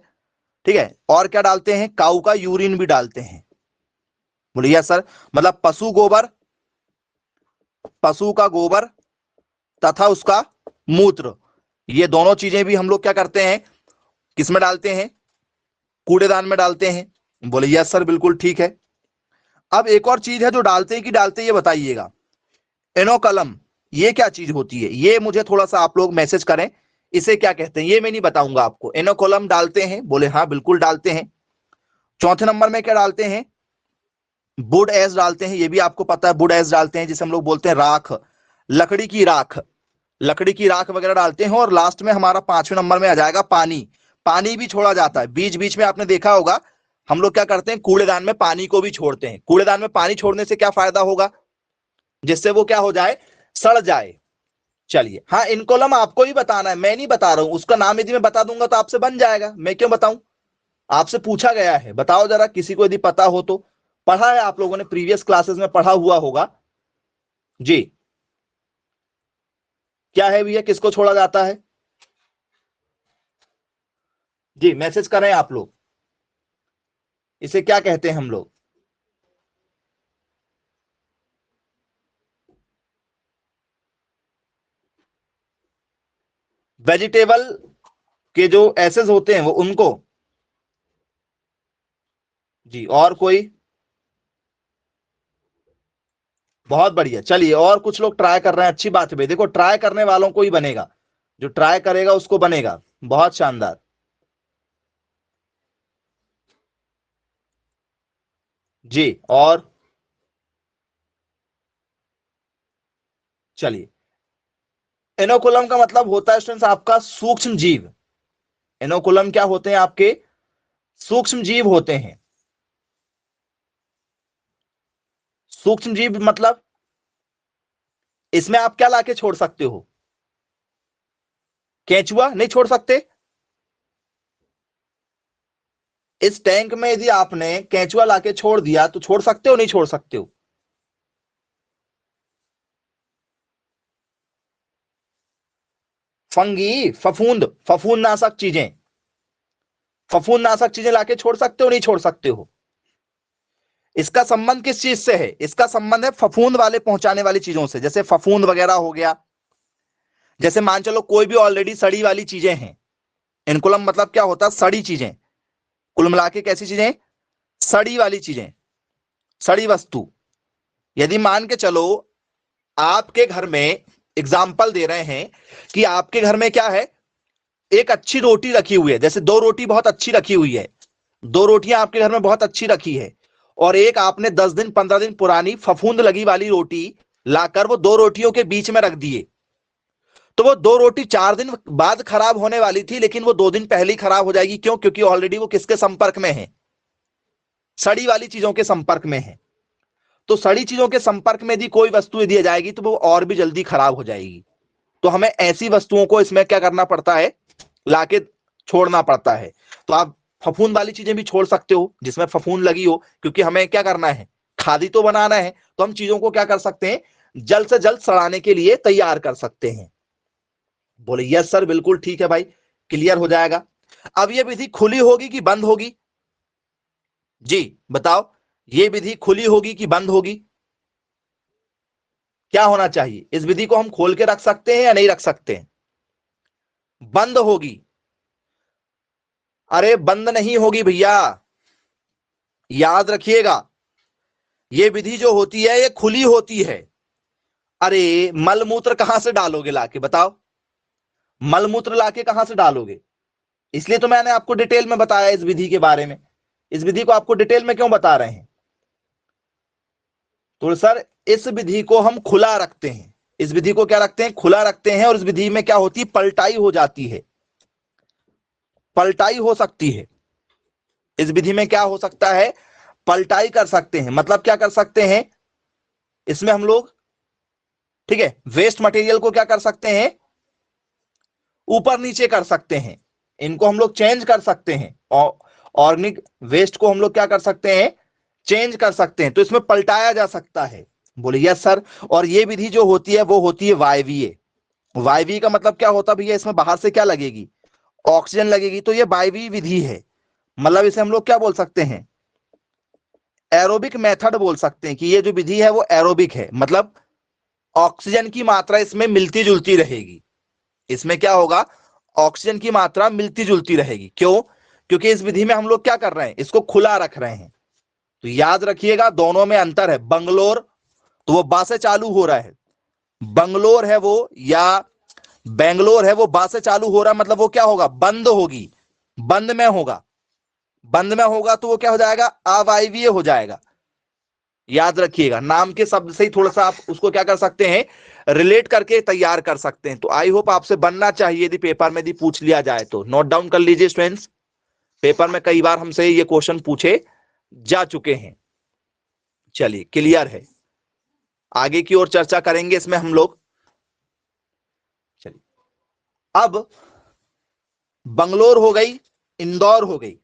ठीक है। और क्या डालते हैं, काऊ का यूरिन भी डालते हैं। बोलिए सर, मतलब पशु का गोबर तथा उसका मूत्र, ये दोनों चीजें भी हम लोग क्या करते हैं, किसमें डालते हैं, कूड़ेदान में डालते हैं। बोले यस सर, बिल्कुल ठीक है। अब एक और चीज है जो डालते हैं कि डालते, ये बताइएगा, एनोकलम, ये क्या चीज होती है, ये मुझे थोड़ा सा आप लोग मैसेज करें, इसे क्या कहते हैं, ये मैं नहीं बताऊंगा आपको। एनोकलम डालते हैं, बोले हाँ बिल्कुल डालते हैं। चौथे नंबर में क्या डालते हैं, वुड एश डालते हैं, ये भी आपको पता है, वुड एश डालते हैं जिसे हम लोग बोलते हैं राख, लकड़ी की राख, लकड़ी की राख वगैरह डालते हैं। और लास्ट में हमारा 5वें नंबर में आ जाएगा पानी, पानी भी छोड़ा जाता है। बीच बीच में आपने देखा होगा हम लोग क्या करते हैं, कूड़ेदान में पानी को भी छोड़ते हैं। कूड़ेदान में पानी छोड़ने से क्या फायदा होगा, जिससे वो क्या हो जाए, सड़ जाए। चलिए, हाँ इनकोलम आपको ही बताना है, मैं नहीं बता रहा हूं, उसका नाम यदि मैं बता दूंगा तो आपसे बन जाएगा, मैं क्यों बताऊं, आपसे पूछा गया है, बताओ जरा, किसी को यदि पता हो तो। पढ़ा है आप लोगों ने, प्रीवियस क्लासेस में पढ़ा हुआ होगा जी। क्या है भैया, किसको छोड़ा जाता है जी, मैसेज करें आप लोग, इसे क्या कहते हैं हम लोग। वेजिटेबल के जो एसेस होते हैं वो, उनको जी। और कोई, बहुत बढ़िया। चलिए, और कुछ लोग ट्राई कर रहे हैं, अच्छी बात है भाई, देखो ट्राई करने वालों को ही बनेगा, जो ट्राई करेगा उसको बनेगा। बहुत शानदार जी। और चलिए, एनोकुलम का मतलब होता है स्टूडेंट्स आपका सूक्ष्म जीव। एनोकुलम क्या होते हैं, आपके सूक्ष्म जीव होते हैं। सूक्ष्म जीव मतलब इसमें आप क्या लाके छोड़ सकते हो, केंचुआ नहीं छोड़ सकते। इस टैंक में यदि आपने केंचुआ लाके छोड़ दिया तो छोड़ सकते हो, नहीं छोड़ सकते हो। फंगी, फफूंद नाशक चीजें, फफूंद नाशक चीजें लाके छोड़ सकते हो, नहीं छोड़ सकते हो। इसका संबंध किस चीज से है, इसका संबंध है फफूंद वाले पहुंचाने वाली चीजों से, जैसे फफूंद वगैरह हो गया। जैसे मान चलो कोई भी ऑलरेडी सड़ी वाली चीजें हैं, इनकुलम मतलब क्या होता है, सड़ी चीजें। कुल मिला के कैसी चीजें, सड़ी वाली चीजें, सड़ी वस्तु। यदि मान के चलो आपके घर में, एग्जाम्पल दे रहे हैं कि आपके घर में क्या है, एक अच्छी रोटी रखी हुई है, जैसे दो रोटी बहुत अच्छी रखी हुई है, दो रोटियां आपके घर में बहुत अच्छी रखी है, और एक आपने 10 दिन 15 दिन पुरानी फफूंद लगी वाली रोटी लाकर वो दो रोटियों के बीच में रख दिए। तो वो दो रोटी 4 दिन बाद खराब होने वाली थी, लेकिन वो 2 दिन पहले ही खराब हो जाएगी। क्यों, क्योंकि ऑलरेडी वो किसके संपर्क में है, सड़ी वाली चीजों के संपर्क में है। तो सड़ी चीजों के संपर्क में यदि कोई वस्तु दी जाएगी तो वो और भी जल्दी खराब हो जाएगी। तो हमें ऐसी वस्तुओं को इसमें क्या करना पड़ता है, लाके छोड़ना पड़ता है। तो आप फफूंद वाली चीजें भी छोड़ सकते हो जिसमें फफूंद लगी हो, क्योंकि हमें क्या करना है, खादी तो बनाना है। तो हम चीजों को क्या कर सकते हैं, जल्द से जल्द सड़ाने के लिए तैयार कर सकते हैं। बोले यस सर, बिल्कुल ठीक है भाई, क्लियर हो जाएगा। अब ये विधि खुली होगी कि बंद होगी, जी बताओ, ये विधि खुली होगी कि बंद होगी, क्या होना चाहिए, इस विधि को हम खोल के रख सकते हैं या नहीं रख सकते हैं। बंद होगी। अरे बंद नहीं होगी भैया, याद रखिएगा, ये विधि जो होती है ये खुली होती है। अरे मलमूत्र कहां से डालोगे लाके, बताओ, मलमूत्र लाके कहां से डालोगे? इसलिए तो मैंने आपको डिटेल में बताया इस विधि के बारे में। इस विधि को आपको डिटेल में क्यों बता रहे हैं? तो सर इस विधि को हम खुला रखते हैं। इस विधि को क्या रखते हैं? खुला रखते हैं। और इस विधि में क्या होती है? पलटाई हो जाती है, पलटाई हो सकती है। इस विधि में क्या हो सकता है? पलटाई कर सकते हैं। मतलब क्या कर सकते हैं इसमें हम लोग? ठीक है, वेस्ट मटेरियल को क्या कर सकते हैं? ऊपर नीचे कर सकते हैं। इनको हम लोग चेंज कर सकते हैं। और ऑर्गेनिक वेस्ट को हम लोग क्या कर सकते हैं? चेंज कर सकते हैं। तो इसमें पलटाया जा सकता है। बोले यस सर। और ये विधि जो होती है वो होती है वायवीय। वायवीय का मतलब क्या होता है भैया? इसमें बाहर से क्या लगेगी? ऑक्सीजन लगेगी। तो ये वायवीय विधि है। मतलब इसे हम लोग क्या बोल सकते हैं? एरोबिक मेथड बोल सकते हैं कि ये जो विधि है वो एरोबिक है। मतलब ऑक्सीजन की मात्रा इसमें मिलती जुलती रहेगी। इसमें क्या होगा? ऑक्सीजन की मात्रा मिलती जुलती रहेगी। क्यों? क्योंकि इस विधि में हम लोग क्या कर रहे हैं? इसको खुला रख रहे हैं। तो याद रखिएगा दोनों में अंतर है। बंगलोर तो वो बा से चालू हो रहा है, बंगलोर है वो, या बेंगलोर है वो बा से चालू हो रहा है। मतलब वो क्या होगा? बंद होगी, बंद में होगा। बंद में होगा तो वो क्या हो जाएगा? अवायवीय हो जाएगा। याद रखिएगा नाम के शब्द से ही थोड़ा सा आप उसको क्या कर सकते हैं? रिलेट करके तैयार कर सकते हैं। तो आई होप आपसे बनना चाहिए। यदि पेपर में यदि पूछ लिया जाए तो नोट डाउन कर लीजिए स्टूडेंट्स। पेपर में कई बार हमसे ये क्वेश्चन पूछे जा चुके हैं। चलिए क्लियर है। आगे की ओर चर्चा करेंगे इसमें हम लोग। चलिए अब बंगलोर हो गई, इंदौर हो गई।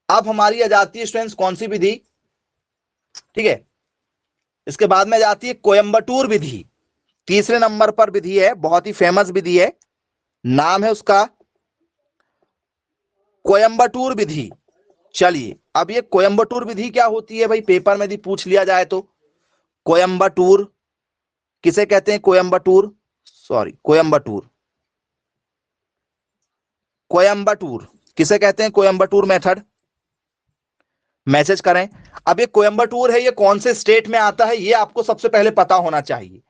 अब हमारी आ जाती है स्टूडेंट्स कौन सी विधि? ठीक है, इसके बाद में जाती है कोयंबटूर विधि। तीसरे नंबर पर विधि है, बहुत ही फेमस विधि है। नाम है उसका कोयंबटूर विधि। चलिए अब ये कोयंबटूर विधि क्या होती है भाई? पेपर में यदि पूछ लिया जाए तो कोयंबटूर किसे कहते हैं? कोयंबटूर, सॉरी कोयंबटूर, कोयंबटूर किसे कहते हैं? कोयंबटूर मेथड मैसेज करें। अब ये कोयंबटूर है, ये कौन से स्टेट में आता है ये आपको सबसे पहले पता होना चाहिए।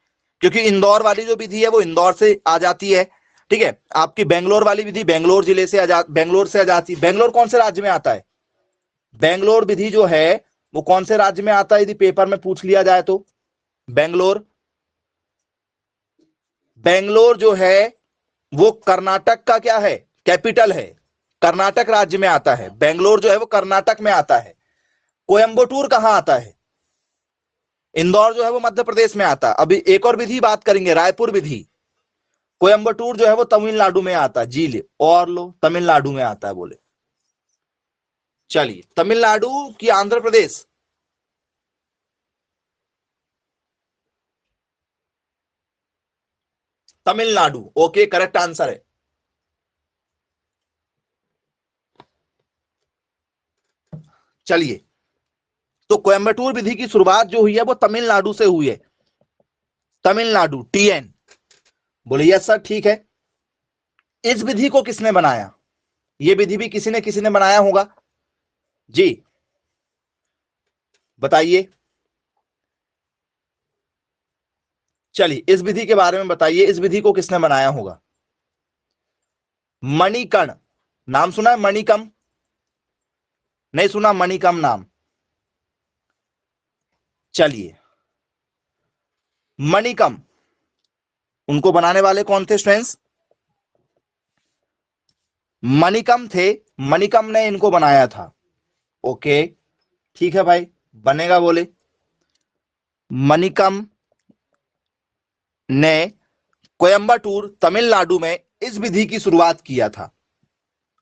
क्योंकि इंदौर वाली जो विधि है वो इंदौर से आ जाती है। ठीक है, आपकी बेंगलोर वाली विधि बेंगलोर जिले से बेंगलोर से आ जाती है। बेंगलोर कौन से राज्य में आता है? बेंगलोर विधि जो है वो कौन से राज्य में आता है यदि पेपर में पूछ लिया जाए तो? बेंगलोर, बेंगलोर जो है वो कर्नाटक का क्या है? कैपिटल है। कर्नाटक राज्य में आता है। बेंगलोर जो है वो कर्नाटक में आता है। कोयंबटूर कहां आता है? इंदौर जो है वो मध्य प्रदेश में आता है। अभी एक और विधि बात करेंगे, रायपुर विधि। कोयंबटूर जो है वो तमिलनाडु में आता है। जी ले और लो, तमिलनाडु में आता है। बोले चलिए तमिलनाडु की Andhra Pradesh? Tamil Nadu. Okay, correct answer है। चलिए तो कोयंबटूर विधि की शुरुआत जो हुई है वो तमिलनाडु से हुई है। तमिलनाडु, टीएन। बोले यस सर, ठीक है। इस विधि को किसने बनाया? ये विधि भी किसी ने बनाया होगा। जी बताइए। चलिए इस विधि के बारे में बताइए, इस विधि को किसने बनाया होगा? मणिकर्ण। नाम सुना है मणिकम? नहीं सुना मणिकम नाम? चलिए मणिकम, उनको बनाने वाले कौन थे स्टूडेंट्स? मणिकम थे। मणिकम ने इनको बनाया था। ओके ठीक है भाई, बनेगा। बोले मणिकम ने कोयंबटूर तमिलनाडु में इस विधि की शुरुआत किया था।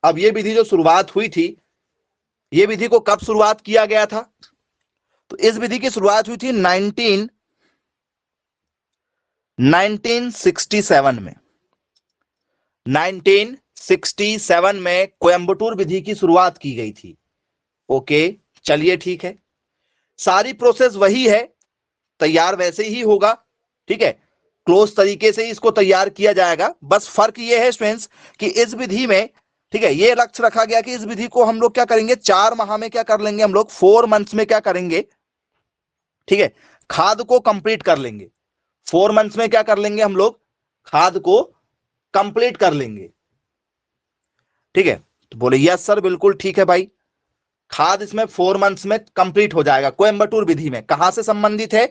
अब ये विधि जो शुरुआत हुई थी, ये विधि को कब शुरुआत किया गया था? तो इस विधि की शुरुआत हुई थी 1967 में। 1967 में कोयंबटूर विधि की शुरुआत की गई थी। ओके चलिए ठीक है, सारी प्रोसेस वही है, तैयार वैसे ही होगा। ठीक है, क्लोज तरीके से ही इसको तैयार किया जाएगा। बस फर्क ये है स्टूडेंट्स कि इस विधि में, ठीक है, ये लक्ष्य रखा गया कि इस विधि को हम लोग क्या करेंगे? 4 माह में क्या कर लेंगे हम लोग? 4 मंथ्स में क्या करेंगे? ठीक है, खाद को कंप्लीट कर लेंगे। 4 मंथ्स में क्या कर लेंगे हम लोग? खाद को कंप्लीट कर लेंगे। ठीक है, तो बोले यस सर बिल्कुल ठीक है भाई, खाद इसमें 4 मंथ्स में कंप्लीट हो जाएगा। कोयम्बटूर विधि में कहां से संबंधित है?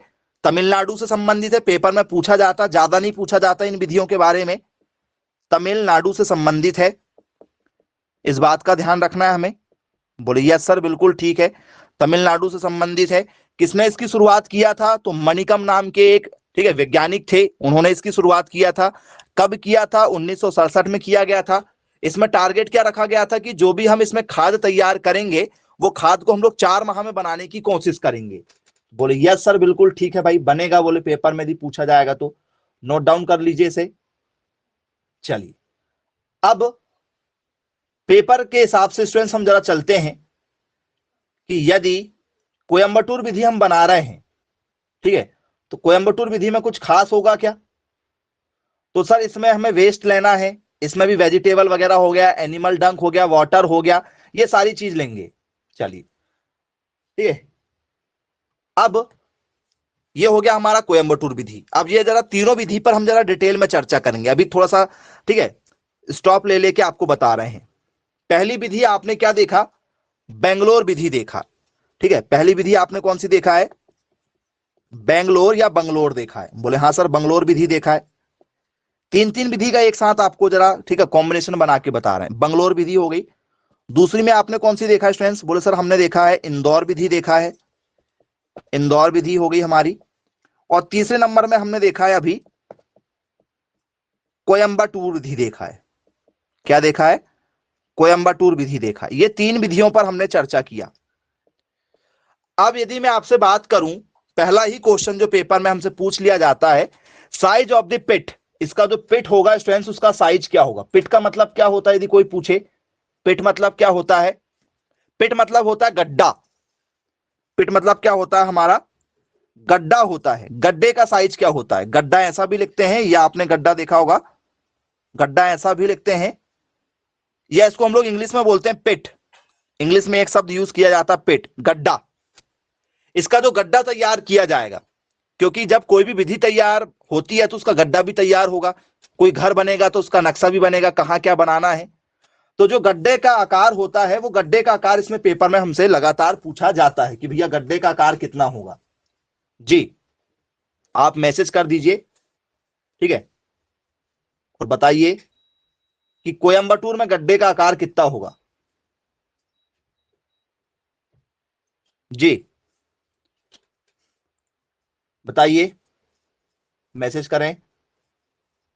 तमिलनाडु से संबंधित है। पेपर में पूछा जाता, ज्यादा नहीं पूछा जाता इन विधियों के बारे में। तमिलनाडु से संबंधित है, इस बात का ध्यान रखना है हमें। बोले यस सर बिल्कुल ठीक है, तमिलनाडु से संबंधित है। किसने इसकी शुरुआत किया था? तो मणिकम नाम के एक, ठीक है, वैज्ञानिक थे, उन्होंने इसकी शुरुआत किया था। कब किया था? 1967 में किया गया था। इसमें टारगेट क्या रखा गया था कि जो भी हम इसमें खाद तैयार करेंगे वो खाद को हम लोग 4 माह में बनाने की कोशिश करेंगे। बोले यस सर बिल्कुल ठीक है भाई, बनेगा। बोले पेपर में भी पूछा जाएगा तो नोट डाउन कर लीजिए इसे। चलिए, अब पेपर के हिसाब से स्टूडेंट्स हम जरा चलते हैं कि यदि कोयम्बटूर विधि हम बना रहे हैं, ठीक है, तो कोयम्बटूर विधि में कुछ खास होगा क्या? तो सर इसमें हमें वेस्ट लेना है, इसमें भी वेजिटेबल वगैरह हो गया, एनिमल डंक हो गया, वाटर हो गया, ये सारी चीज लेंगे। चलिए, ठीक है, अब ये हो गया हमारा कोयम्बटूर विधि। अब ये जरा तीनों विधि पर हम जरा डिटेल में चर्चा करेंगे अभी थोड़ा सा, ठीक है, स्टॉप ले लेके आपको बता रहे हैं। पहली विधि आपने क्या देखा? बेंगलोर विधि देखा। ठीक है, पहली विधि आपने कौन सी देखा है? बेंगलोर या बंगलोर देखा है? बोले हाँ सर बंगलोर विधि देखा है। तीन तीन विधि का एक साथ आपको जरा, ठीक है, कॉम्बिनेशन बना के बता रहे हैं। बंगलोर विधि हो गई। दूसरी में आपने कौन सी देखा है स्टूडेंट्स? बोले सर हमने देखा है इंदौर विधि देखा है, इंदौर विधि हो गई हमारी। और तीसरे नंबर में हमने देखा है अभी कोयम्बटूर विधि देखा है। क्या देखा है? कोयम्बटूर विधि देखा है। ये 3 विधियों पर हमने चर्चा किया। अब यदि मैं आपसे बात करूं, पहला ही क्वेश्चन जो पेपर में हमसे पूछ लिया जाता है, साइज ऑफ द पिट, इसका जो पिट होगा स्टूडेंट्स उसका साइज क्या होगा? पिट का मतलब क्या होता है यदि कोई पूछे? पिट मतलब क्या होता है? पिट मतलब होता है गड्ढा। पिट मतलब क्या होता है हमारा? गड्ढा होता है। गड्ढे का साइज क्या होता है? गड्ढा ऐसा भी लिखते हैं, या आपने गड्ढा देखा होगा, गड्ढा ऐसा भी लिखते हैं, या इसको हम लोग इंग्लिश में बोलते हैं पिट। इंग्लिश में एक शब्द यूज किया जाता है पिट, गड्ढा। इसका जो गड्ढा तैयार किया जाएगा, क्योंकि जब कोई भी विधि तैयार होती है तो उसका गड्ढा भी तैयार होगा। कोई घर बनेगा तो उसका नक्शा भी बनेगा, कहां क्या बनाना है। तो जो गड्ढे का आकार होता है, वो गड्ढे का आकार इसमें पेपर में हमसे लगातार पूछा जाता है कि भैया गड्ढे का आकार कितना होगा। जी, आप मैसेज कर दीजिए, ठीक है, और बताइए कि कोयम्बटूर में गड्ढे का आकार कितना होगा। जी बताइए, मैसेज करें।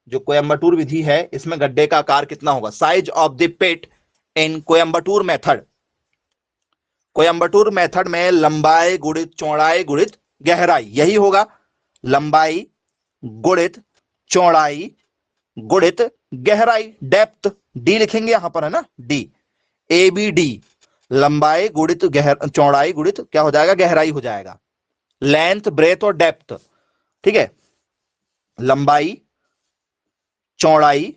जो कोयम्बटूर विधि है इसमें गड्ढे का आकार कितना होगा? Size of the pit in Coimbatore method. Coimbatore method में लंबाई गुणित चौड़ाई गुणित गहराई, यही होगा। लंबाई गुणित चौड़ाई गुणित गहराई, डेप्थ, डी लिखेंगे यहां पर, है ना, डी, ए बी डी। लंबाई गुणित चौड़ाई गुणित क्या हो जाएगा? गहराई हो जाएगा। लेंथ, ब्रेथ और डेप्थ, ठीक है, लंबाई, चौड़ाई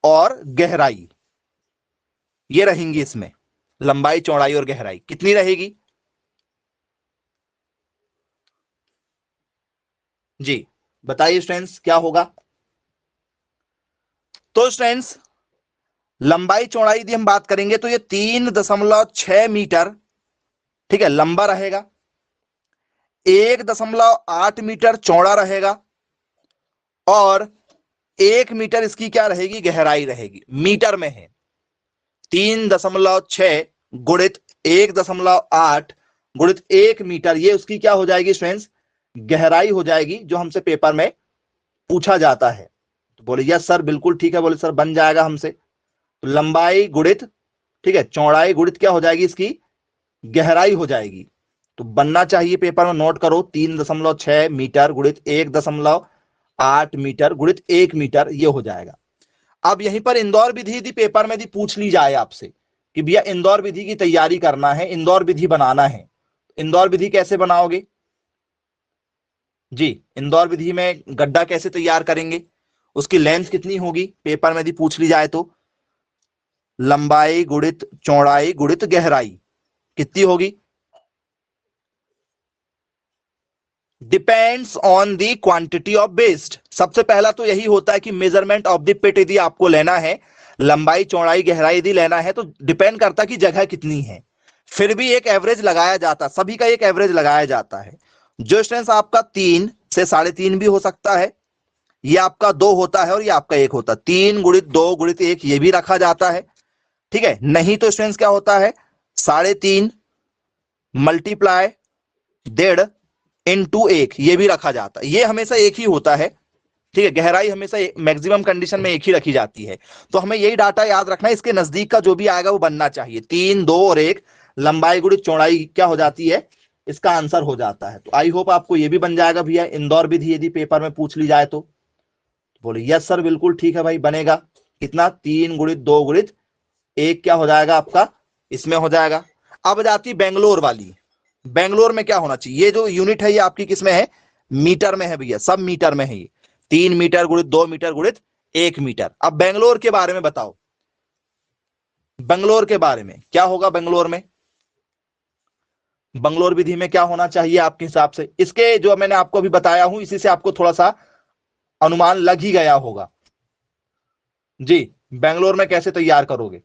और गहराई, ये रहेंगी इसमें। लंबाई, चौड़ाई और गहराई कितनी रहेगी? जी बताइए स्टूडेंट्स, क्या होगा? तो स्टूडेंट्स, लंबाई चौड़ाई यदि हम बात करेंगे तो ये 3.6 मीटर, ठीक है, लंबा रहेगा। 1.8 मीटर चौड़ा रहेगा और 1 मीटर इसकी क्या रहेगी? गहराई रहेगी। मीटर में है 3.6 गुणित 1.8 गुणित 1 मीटर, ये उसकी क्या हो जाएगी स्टूडेंट्स? गहराई हो जाएगी, जो हमसे पेपर में पूछा जाता है। तो बोले यस सर बिल्कुल ठीक है। बोले सर बन जाएगा हमसे। तो लंबाई गुणित, ठीक है, चौड़ाई गुणित क्या हो जाएगी? इसकी गहराई हो जाएगी। तो बनना चाहिए पेपर में, नोट करो, 3.6 मीटर गुणित 1.8 मीटर गुणित 1 मीटर, ये हो जाएगा। अब यहीं पर इंदौर विधि यदि पेपर में यदि पूछ ली जाए आपसे कि भैया इंदौर विधि की तैयारी करना है, इंदौर विधि बनाना है, इंदौर विधि कैसे बनाओगे? जी, इंदौर विधि में गड्ढा कैसे तैयार करेंगे, उसकी लेंथ कितनी होगी, पेपर में यदि पूछ ली जाए तो? लंबाई गुणित चौड़ाई गुणित गहराई कितनी होगी? Depends on the quantity of based. सबसे पहला तो यही होता है कि मेजरमेंट ऑफ द पिट यदि आपको लेना है, लंबाई चौड़ाई गहराई यदि लेना है, तो डिपेंड करता है कि जगह कितनी है। फिर भी एक एवरेज लगाया जाता, सभी का एक एवरेज लगाया जाता है। जो स्ट्रेंथ आपका 3 से 3.5 भी हो सकता है, ये आपका 2 होता है और ये आपका 1 होता है। 3 गुणित 2 गुणित 1 ये भी रखा जाता है, ठीक है। नहीं तो स्ट्रेंथ क्या होता है, 3.5 मल्टीप्लाई 1.5 इंटू 1 ये भी रखा जाता है। ये हमेशा एक ही होता है, ठीक है। गहराई हमेशा मैक्सिमम कंडीशन में एक ही रखी जाती है। तो हमें यही डाटा याद रखना है, इसके नजदीक का जो भी आएगा वो बनना चाहिए। 3, 2 और 1 लंबाई गुणित चौड़ाई क्या हो जाती है, इसका आंसर हो जाता है। तो आई होप आपको ये भी बन जाएगा भैया, इंदौर विधि यदि पेपर में पूछ ली जाए तो। बोले यस सर बिल्कुल ठीक है भाई, बनेगा। कितना, 3 गुणित 2 गुणित 1 क्या हो जाएगा आपका, इसमें हो जाएगा। अब जाती बेंगलोर वाली। बेंगलोर में क्या होना चाहिए, ये जो यूनिट है ये आपकी किस में है, मीटर में है भैया, सब मीटर में है। ये 3 मीटर गुणित 2 मीटर गुणित 1 मीटर। अब बेंगलोर के बारे में बताओ, बेंगलोर के बारे में क्या होगा, बेंगलोर में, बेंगलोर विधि में क्या होना चाहिए आपके हिसाब से। इसके जो मैंने आपको अभी बताया हूं, इसी से आपको थोड़ा सा अनुमान लग ही गया होगा जी। बेंगलोर में कैसे तैयार करोगे,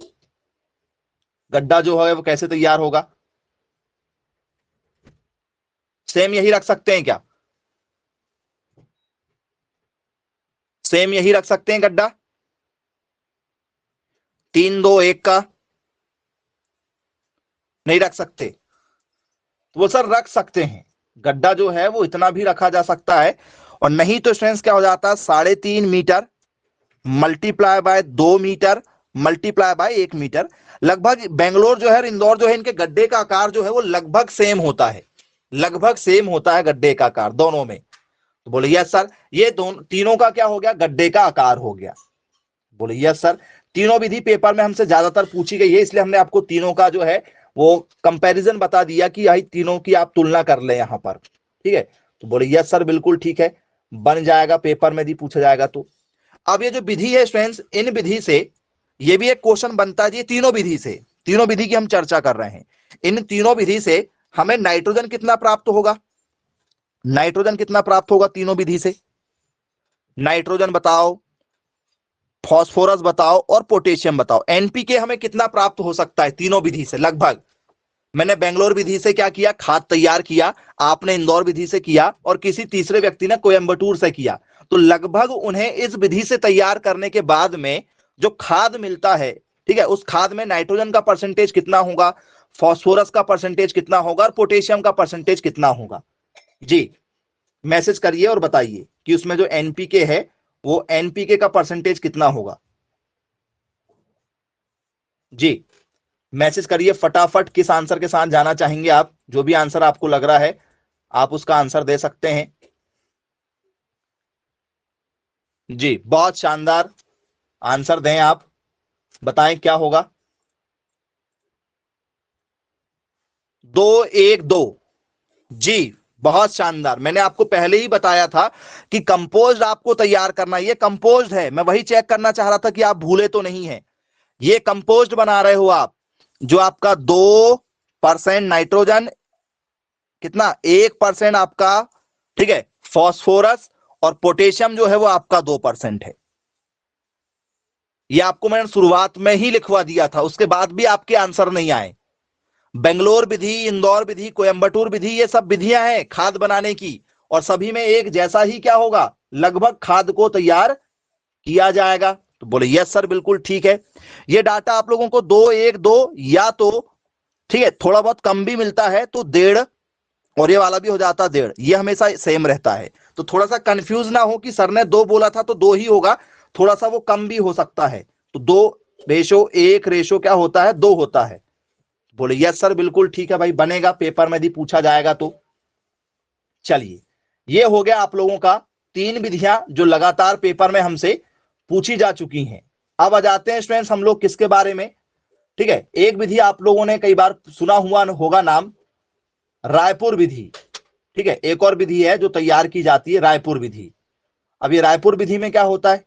गड्ढा जो है वो कैसे तैयार होगा, सेम यही रख सकते हैं क्या, सेम यही रख सकते हैं गड्ढा 3, 2, 1 का, नहीं रख सकते। तो वो सर रख सकते हैं, गड्ढा जो है वो इतना भी रखा जा सकता है। और नहीं तो स्ट्रेंथ क्या हो जाता है, 3.5 metre multiply by 2 metre multiply by 1 metre. लगभग बेंगलोर जो है, इंदौर जो है, इनके गड्ढे का आकार जो है वो लगभग सेम होता है, लगभग सेम होता है गड्ढे का आकार दोनों में। तो बोले यस सर, ये दोनों तीनों का क्या हो गया, गड्ढे का आकार हो गया। बोले यस सर। तीनों विधि पेपर में हमसे ज्यादातर पूछी गई है, इसलिए हमने आपको तीनों का जो है वो कंपैरिजन बता दिया कि यही तीनों की आप तुलना कर ले यहां पर, ठीक है। तो बोले यस सर बिल्कुल ठीक है, बन जाएगा, पेपर में भी पूछा जाएगा। तो अब ये जो विधि है स्टूडेंट्स, इन विधि से ये भी एक क्वेश्चन बनता है, ये तीनों विधि से, तीनों विधि की हम चर्चा कर रहे हैं। इन तीनों विधि से हमें नाइट्रोजन कितना प्राप्त होगा, नाइट्रोजन कितना प्राप्त होगा तीनों विधि से, नाइट्रोजन बताओ, फास्फोरस बताओ और पोटेशियम बताओ। एनपीके हमें कितना प्राप्त हो सकता है तीनों विधि से, लगभग। मैंने बेंगलोर विधि से क्या किया, खाद तैयार किया, आपने इंदौर विधि से किया, और किसी तीसरे व्यक्ति ने कोयंबटूर से किया। तो लगभग उन्हें इस विधि से तैयार करने के बाद में जो खाद मिलता है, ठीक है, उस खाद में नाइट्रोजन का परसेंटेज कितना होगा, फास्फोरस का परसेंटेज कितना होगा और पोटेशियम का परसेंटेज कितना होगा। जी मैसेज करिए और बताइए कि उसमें जो एनपीके है वो एनपीके का परसेंटेज कितना होगा। जी मैसेज करिए फटाफट, किस आंसर के साथ जाना चाहेंगे आप, जो भी आंसर आपको लग रहा है आप उसका आंसर दे सकते हैं। जी बहुत शानदार, आंसर दें आप, बताएं क्या होगा। 2, 1, 2। जी बहुत शानदार, मैंने आपको पहले ही बताया था कि कंपोज्ड आपको तैयार करना, ये कंपोज्ड है, मैं वही चेक करना चाह रहा था कि आप भूले तो नहीं है। ये कंपोज्ड बना रहे हो आप, जो आपका 2% नाइट्रोजन, कितना 1% आपका, ठीक है, फास्फोरस, और पोटेशियम जो है वो आपका 2% है। ये आपको मैंने शुरुआत में ही लिखवा दिया था, उसके बाद भी आपके आंसर नहीं आए। बेंगलोर विधि, इंदौर विधि, कोयंबटूर विधि, ये सब विधियां हैं खाद बनाने की, और सभी में एक जैसा ही क्या होगा, लगभग खाद को तैयार किया जाएगा। तो बोले यस सर बिल्कुल ठीक है। ये डाटा आप लोगों को 2, 1, 2 या तो, ठीक है, थोड़ा बहुत कम भी मिलता है तो 1.5, और ये वाला भी हो जाता है 1.5, ये हमेशा सेम रहता है। तो थोड़ा सा कंफ्यूज ना हो कि सर ने 2 बोला था तो 2 ही होगा, थोड़ा सा वो कम भी हो सकता है। तो 2:1 रेशो क्या होता है, 2 होता है। बोले यस सर बिल्कुल ठीक है भाई, बनेगा, पेपर में भी पूछा जाएगा। तो चलिए, ये हो गया आप लोगों का 3 विधियां जो लगातार पेपर में हमसे पूछी जा चुकी हैं। अब आ जाते हैं स्टूडेंट्स हम लोग किसके बारे में, ठीक है। एक विधि आप लोगों ने कई बार सुना हुआ होगा नाम, रायपुर विधि, ठीक है। एक और विधि है जो तैयार की जाती है, रायपुर विधि। अब ये रायपुर विधि में क्या होता है,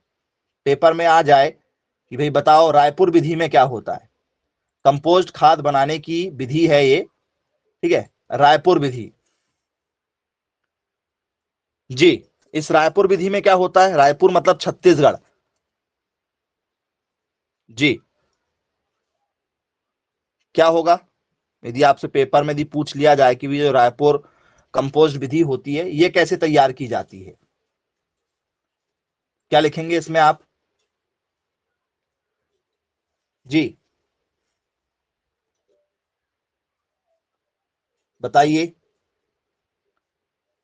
पेपर में आ जाए कि भाई बताओ रायपुर विधि में क्या होता है। कंपोस्ट खाद बनाने की विधि है ये, ठीक है, रायपुर विधि। जी, इस रायपुर विधि में क्या होता है, रायपुर मतलब छत्तीसगढ़। जी, क्या होगा यदि आपसे पेपर में यदि पूछ लिया जाए कि जो रायपुर कंपोस्ट विधि होती है ये कैसे तैयार की जाती है, क्या लिखेंगे इसमें आप? जी, बताइए।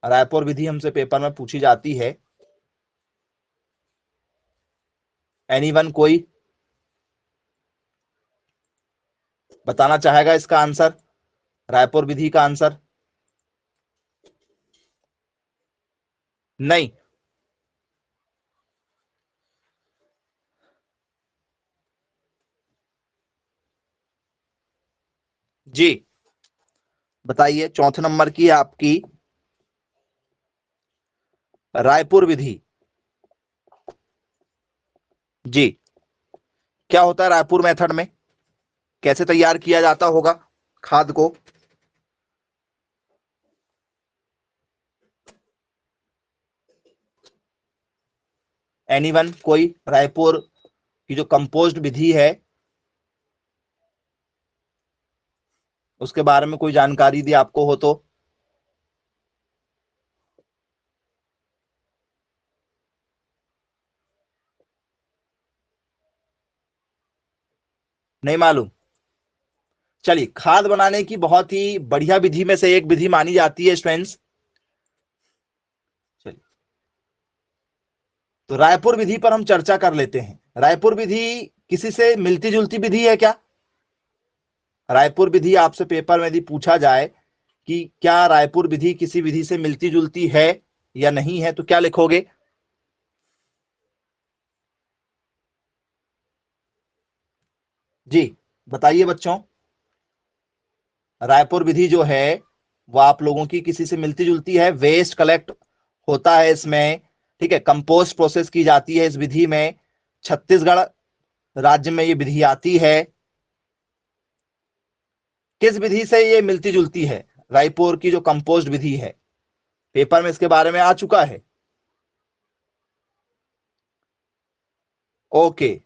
रायपुर विधि हमसे पेपर में पूछी जाती है। एनीवन, कोई बताना चाहेगा इसका आंसर, रायपुर विधि का आंसर? नहीं। जी, बताइए, चौथे नंबर की आपकी रायपुर विधि। जी, क्या होता है रायपुर मेथड में, कैसे तैयार किया जाता होगा खाद को? एनीवन, कोई रायपुर की जो कंपोस्ट विधि है उसके बारे में कोई जानकारी दी आपको हो तो? नहीं मालूम? चलिए, खाद बनाने की बहुत ही बढ़िया विधि में से एक विधि मानी जाती है स्टूडेंट्स। चलिए, तो रायपुर विधि पर हम चर्चा कर लेते हैं। रायपुर विधि किसी से मिलती जुलती विधि है क्या? रायपुर विधि आपसे पेपर में यदि पूछा जाए कि क्या रायपुर विधि किसी विधि से मिलती जुलती है या नहीं है, तो क्या लिखोगे? जी, बताइए बच्चों। रायपुर विधि जो है वो आप लोगों की किसी से मिलती जुलती है, वेस्ट कलेक्ट होता है इसमें, ठीक है, कंपोस्ट प्रोसेस की जाती है इस विधि में, छत्तीसगढ़ राज्य में ये विधि आती है। किस विधि से ये मिलती जुलती है? रायपुर की जो कंपोस्ट विधि है, पेपर में इसके बारे में आ चुका है। ओके,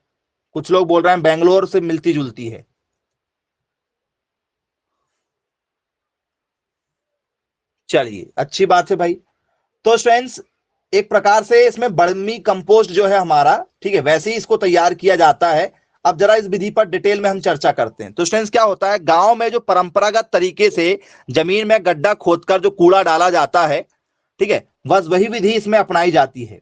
कुछ लोग बोल रहे हैं बेंगलोर से मिलती जुलती है। चलिए, अच्छी बात है भाई। तो स्टूडेंट्स, एक प्रकार से इसमें बर्मी कंपोस्ट जो है हमारा, ठीक है, वैसे ही इसको तैयार किया जाता है। अब जरा इस विधि पर डिटेल में हम चर्चा करते हैं। तो स्टूडेंट्स, क्या होता है, गांव में जो परंपरागत तरीके से जमीन में गड्ढा खोदकर जो कूड़ा डाला जाता है, ठीक है, बस वही विधि इसमें अपनाई जाती है।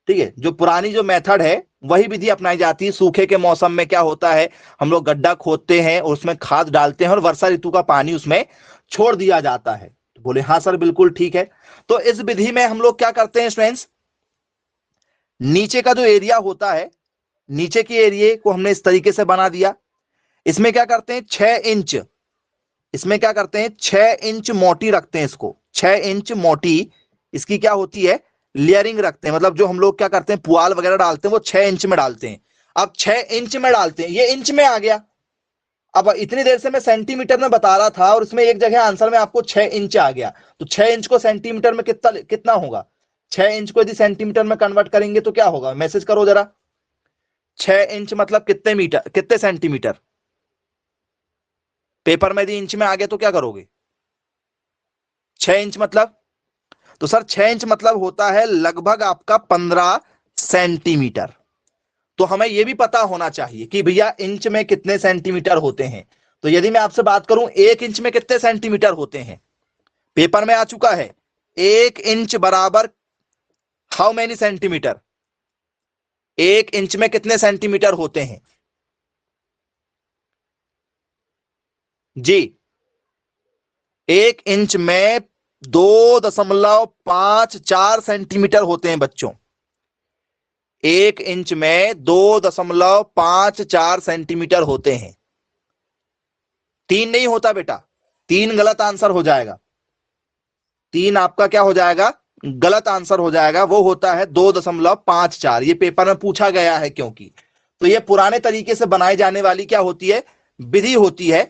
ठीक है, जो पुरानी जो मेथड है वही विधि अपनाई जाती है। सूखे के मौसम में क्या होता है, हम लोग गड्ढा खोदते हैं और उसमें खाद डालते हैं और वर्षा ऋतु का पानी उसमें छोड़ दिया जाता है। तो बोले हाँ सर, बिल्कुल ठीक है। तो इस विधि में हम लोग क्या करते हैं स्टूडेंट्स, नीचे का जो एरिया होता है, नीचे के एरिया को हमने इस तरीके से बना दिया। इसमें क्या करते हैं, 6 इंच, इसमें क्या करते हैं, 6 इंच मोटी रखते हैं इसको, 6 इंच मोटी इसकी क्या होती है, लेयरिंग रखते हैं। मतलब जो हम लोग क्या करते हैं, पुआल वगैरह डालते हैं वो 6 इंच में डालते हैं। अब 6 इंच में डालते हैं, ये इंच में आ गया। अब इतनी देर से मैं सेंटीमीटर में बता रहा था और उसमें एक जगह आंसर में आपको 6 इंच आ गया। तो 6 इंच को सेंटीमीटर में कितना कितना होगा, 6 इंच को यदि सेंटीमीटर में कन्वर्ट करेंगे तो क्या होगा, मैसेज करो जरा। 6 इंच मतलब कितने मीटर, कितने सेंटीमीटर? पेपर में यदि इंच में आ गया तो क्या करोगे? 6 इंच मतलब, तो सर 6 इंच मतलब होता है लगभग आपका 15 सेंटीमीटर। तो हमें यह भी पता होना चाहिए कि भैया इंच में कितने सेंटीमीटर होते हैं। तो यदि मैं आपसे बात करूं 1 इंच में कितने सेंटीमीटर होते हैं, पेपर में आ चुका है 1 इंच बराबर हाउ मेनी सेंटीमीटर, 1 इंच में कितने सेंटीमीटर होते हैं? जी, 1 इंच में 2.54 सेंटीमीटर होते हैं बच्चों। 1 इंच में 2.54 सेंटीमीटर होते हैं। 3 नहीं होता बेटा, 3 गलत आंसर हो जाएगा। 3 आपका क्या हो जाएगा, गलत आंसर हो जाएगा। वो होता है 2.54, ये पेपर में पूछा गया है क्योंकि। तो ये पुराने तरीके से बनाई जाने वाली क्या होती है, विधि होती है।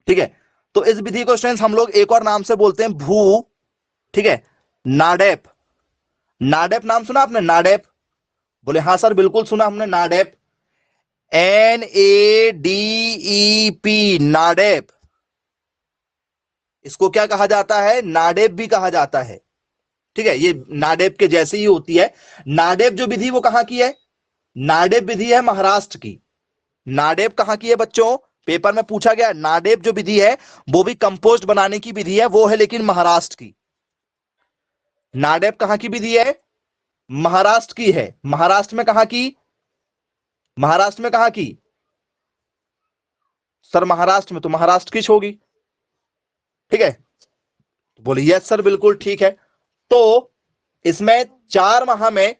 ठीक है, तो इस विधि को स्टूडेंट्स हम लोग एक और नाम से बोलते हैं भू, ठीक है, नाडेप। नाडेप नाम सुना आपने? नाडेप? बोले हाँ सर बिल्कुल सुना हमने नाडेप। NADEP, नाडेप। इसको क्या कहा जाता है? नाडेप भी कहा जाता है। ठीक है, ये नाडेप के जैसे ही होती है। नाडेप जो विधि वो कहां की है? नाडेप विधि है महाराष्ट्र की। नाडेप कहां की है बच्चों? पेपर में पूछा गया। नाडेप जो विधि है वो भी कंपोस्ट बनाने की विधि है, वो है लेकिन महाराष्ट्र की। नाडेप कहां की विधि है? महाराष्ट्र की है। महाराष्ट्र में कहां की? महाराष्ट्र में कहां की? सर महाराष्ट्र में तो महाराष्ट्र की होगी। ठीक है, बोलिए यस सर बिल्कुल ठीक है। तो इसमें 4 माह में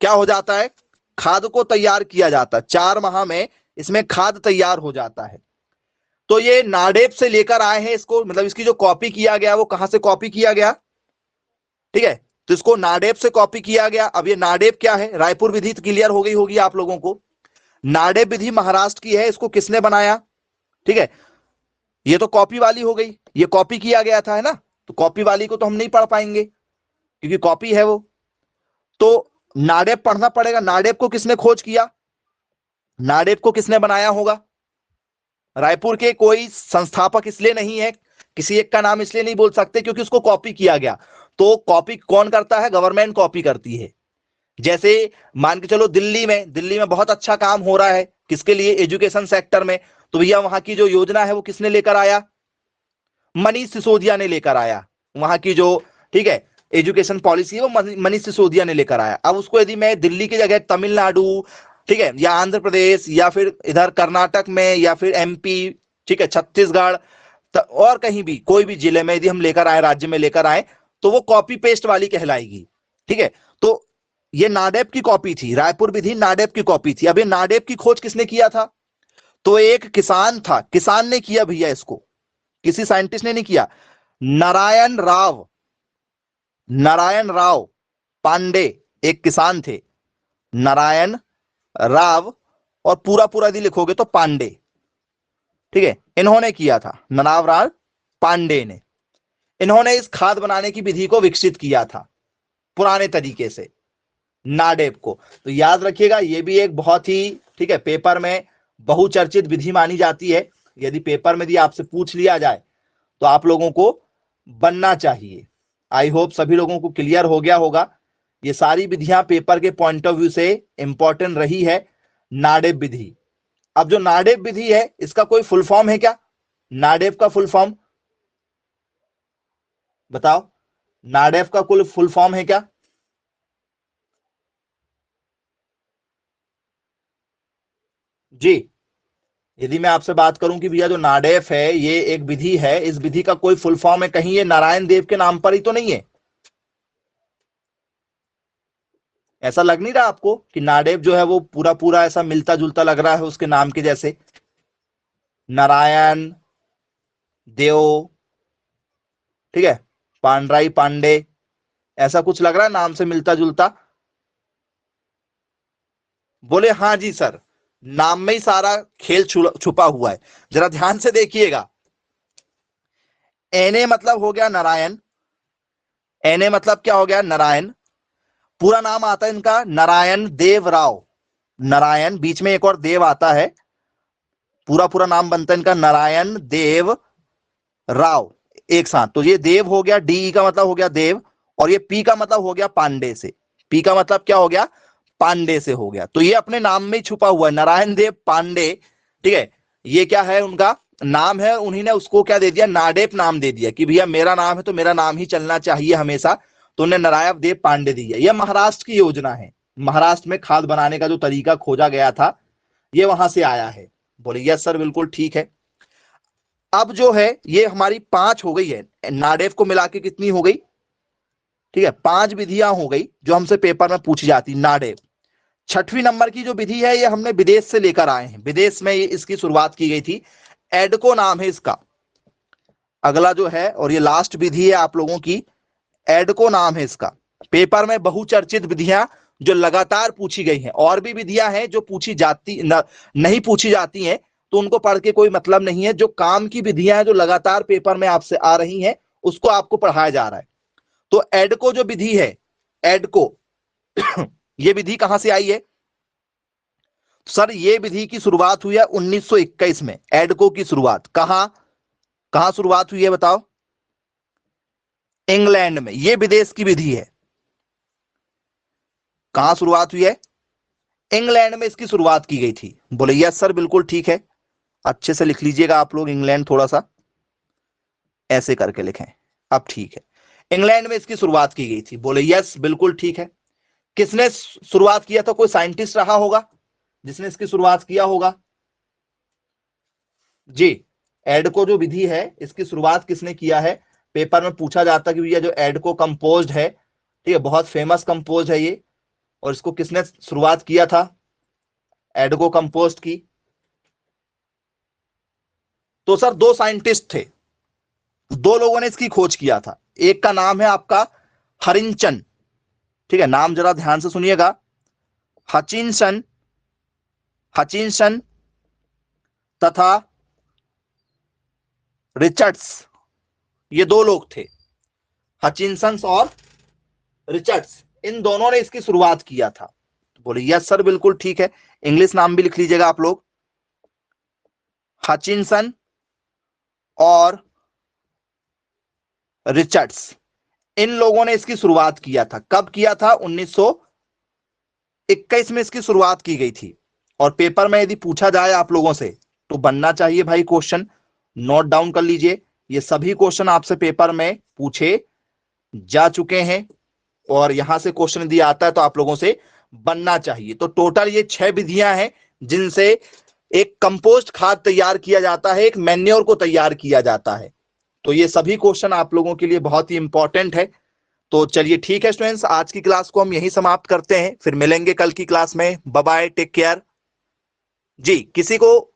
क्या हो जाता है? खाद को तैयार किया जाता है। 4 माह में इसमें खाद तैयार हो जाता है। तो ये नाडेप से लेकर आए हैं इसको, मतलब इसकी जो कॉपी किया गया वो कहां से कॉपी किया गया? ठीक है, तो इसको नाडेप से कॉपी किया गया। अब ये नाडेप क्या है? रायपुर विधि तो क्लियर हो गई होगी आप लोगों को। नाडेप विधि महाराष्ट्र की है। इसको किसने बनाया? ठीक है, ये तो कॉपी वाली हो गई, ये कॉपी किया गया था, है ना? तो कॉपी वाली को तो हम नहीं पढ़ पाएंगे क्योंकि कॉपी है वो। तो नाडेप पढ़ना पड़ेगा। नाडेप को किसने खोज किया? नाडेप को किसने बनाया होगा? रायपुर के कोई संस्थापक इसलिए नहीं है, किसी एक का नाम इसलिए नहीं बोल सकते क्योंकि उसको कॉपी किया गया। तो कॉपी कौन करता है? गवर्नमेंट कॉपी करती है। जैसे मान के चलो दिल्ली में बहुत अच्छा काम हो रहा है, किसके लिए? एजुकेशन सेक्टर में। तो भैया वहां की जो योजना है वो किसने लेकर आया? मनीष सिसोदिया ने लेकर आया। वहां की जो, ठीक है, एजुकेशन पॉलिसी है वो मनीष सिसोदिया ने लेकर आया। अब उसको यदि मैं दिल्ली की जगह तमिलनाडु, ठीक है, या आंध्र प्रदेश, या फिर इधर कर्नाटक में, या फिर MP, ठीक है, छत्तीसगढ़, और कहीं भी कोई भी जिले में यदि हम लेकर आए, राज्य में लेकर आए, तो वो कॉपी पेस्ट वाली कहलाएगी। ठीक है, तो ये नाडेप की कॉपी थी। रायपुर विधि नाडेप की कॉपी थी। अब ये नाडेप की खोज किसने किया था? तो एक किसान था, किसान ने किया भैया इसको, किसी साइंटिस्ट ने नहीं किया। नारायण राव, नारायण राव पांडे एक किसान थे। नारायण राव, और पूरा पूरा यदि लिखोगे तो पांडे। ठीक है, इन्होंने किया था, नारायण पांडे ने। इन्होंने इस खाद बनाने की विधि को विकसित किया था पुराने तरीके से, नाडेप को। तो याद रखिएगा, ये भी एक बहुत ही, ठीक है, पेपर में बहुचर्चित विधि मानी जाती है। यदि पेपर में यदि आपसे पूछ लिया जाए तो आप लोगों को बनना चाहिए। आई होप सभी लोगों को क्लियर हो गया होगा। ये सारी विधियां पेपर के पॉइंट ऑफ व्यू से इंपॉर्टेंट रही है। नाडेप विधि, अब जो नाडेप विधि है इसका कोई फुल फॉर्म है क्या? नाडेप का फुल फॉर्म बताओ, नाडेप का कुल फुल फॉर्म है क्या? जी, यदि मैं आपसे बात करूं कि भैया जो नाडेप है ये एक विधि है, इस विधि का कोई फुल फॉर्म है, कहीं ये नारायण देव के नाम पर ही तो नहीं है? ऐसा लग नहीं रहा आपको कि नाडेप जो है वो पूरा पूरा ऐसा मिलता जुलता लग रहा है उसके नाम के जैसे? नारायण देव, ठीक है, पांडराई पांडे, ऐसा कुछ लग रहा है नाम से मिलता जुलता? बोले हाँ जी सर, नाम में ही सारा खेल छुपा हुआ है। जरा ध्यान से देखिएगा। एने मतलब हो गया नारायण, एने मतलब क्या हो गया? नारायण। पूरा नाम आता है इनका नारायण देव राव। नारायण, बीच में एक और देव आता है, पूरा पूरा नाम बनता है इनका नारायण देव राव एक साथ। तो ये देव हो गया, डी का मतलब हो गया देव, और ये पी का मतलब हो गया पांडे से। पी का मतलब क्या हो गया? पांडे से हो गया। तो ये अपने नाम में ही छुपा हुआ है, नारायण देव पांडे। ठीक है, ये क्या है? उनका नाम है, उन्हीं ने उसको क्या दे दिया? नाडेप नाम दे दिया कि भैया मेरा नाम है तो मेरा नाम ही चलना चाहिए हमेशा। तो उन्हें नारायण देव पांडे दिया। यह महाराष्ट्र की योजना है। महाराष्ट्र में खाद बनाने का जो तरीका खोजा गया था ये वहां से आया है। बोले यस सर बिल्कुल ठीक है। अब जो है ये हमारी 5 हो गई है, नाडेप को मिला के कितनी हो गई? ठीक है, 5 विधियां हो गई जो हमसे पेपर में पूछी जाती। नाडेप 6वीं नंबर की जो विधि है ये हमने विदेश से लेकर आए हैं। विदेश में ये इसकी शुरुआत की गई थी, एडको नाम है इसका। अगला जो है और ये लास्ट विधि है आप लोगों की, एडको नाम है इसका। पेपर में बहुचर्चित विधियां जो लगातार पूछी गई हैं। और भी विधियां हैं जो पूछी जाती नहीं पूछी जाती हैं, तो उनको पढ़ के कोई मतलब नहीं है। जो काम की विधियां हैं जो लगातार पेपर में आपसे आ रही हैं उसको आपको पढ़ाया जा रहा है। तो एडको जो विधि है, एडको ये विधि कहां से आई है? सर ये विधि की शुरुआत हुई है 1921 में। एडको की शुरुआत कहां शुरुआत हुई है बताओ? इंग्लैंड में। ये विदेश की विधि है। कहां शुरुआत हुई है? इंग्लैंड में इसकी शुरुआत की गई थी। बोले यस सर बिल्कुल ठीक है। अच्छे से लिख लीजिएगा आप लोग, इंग्लैंड थोड़ा सा ऐसे करके लिखें। अब ठीक है, इंग्लैंड में इसकी शुरुआत की गई थी। बोले यस बिल्कुल ठीक है। किसने शुरुआत किया था? कोई साइंटिस्ट रहा होगा जिसने इसकी शुरुआत किया होगा जी। एडको जो विधि है इसकी शुरुआत किसने किया है? पेपर में पूछा जाता है कि भैया जो एडको कंपोज्ड है, ठीक है, बहुत फेमस कंपोज है ये, और इसको किसने शुरुआत किया था एडको कंपोस्ट की? तो सर दो साइंटिस्ट थे, दो लोगों ने इसकी खोज किया था। एक का नाम है आपका हरिंचन, ठीक है, नाम जरा ध्यान से सुनिएगा, हचिनसन, हचिनसन तथा रिचर्ड्स, ये दो लोग थे, हचिनसन और रिचर्ड्स, इन दोनों ने इसकी शुरुआत किया था। बोले यस सर बिल्कुल ठीक है। इंग्लिश नाम भी लिख लीजिएगा आप लोग, हचिनसन और रिचर्ड्स, इन लोगों ने इसकी शुरुआत किया था। कब किया था? 1921 में इसकी शुरुआत की गई थी। और पेपर में यदि पूछा जाए आप लोगों से तो बनना चाहिए भाई क्वेश्चन, नोट डाउन कर लीजिए। ये सभी क्वेश्चन आपसे पेपर में पूछे जा चुके हैं और यहां से क्वेश्चन यदि आता है तो आप लोगों से बनना चाहिए। तो टोटल ये 6 विधियां हैं जिनसे एक कंपोस्ट खाद तैयार किया जाता है, एक मैन्योर को तैयार किया जाता है। तो ये सभी क्वेश्चन आप लोगों के लिए बहुत ही इंपॉर्टेंट है। तो चलिए ठीक है स्टूडेंट्स, आज की क्लास को हम यहीं समाप्त करते हैं, फिर मिलेंगे कल की क्लास में। बाय बाय, टेक केयर जी। किसी को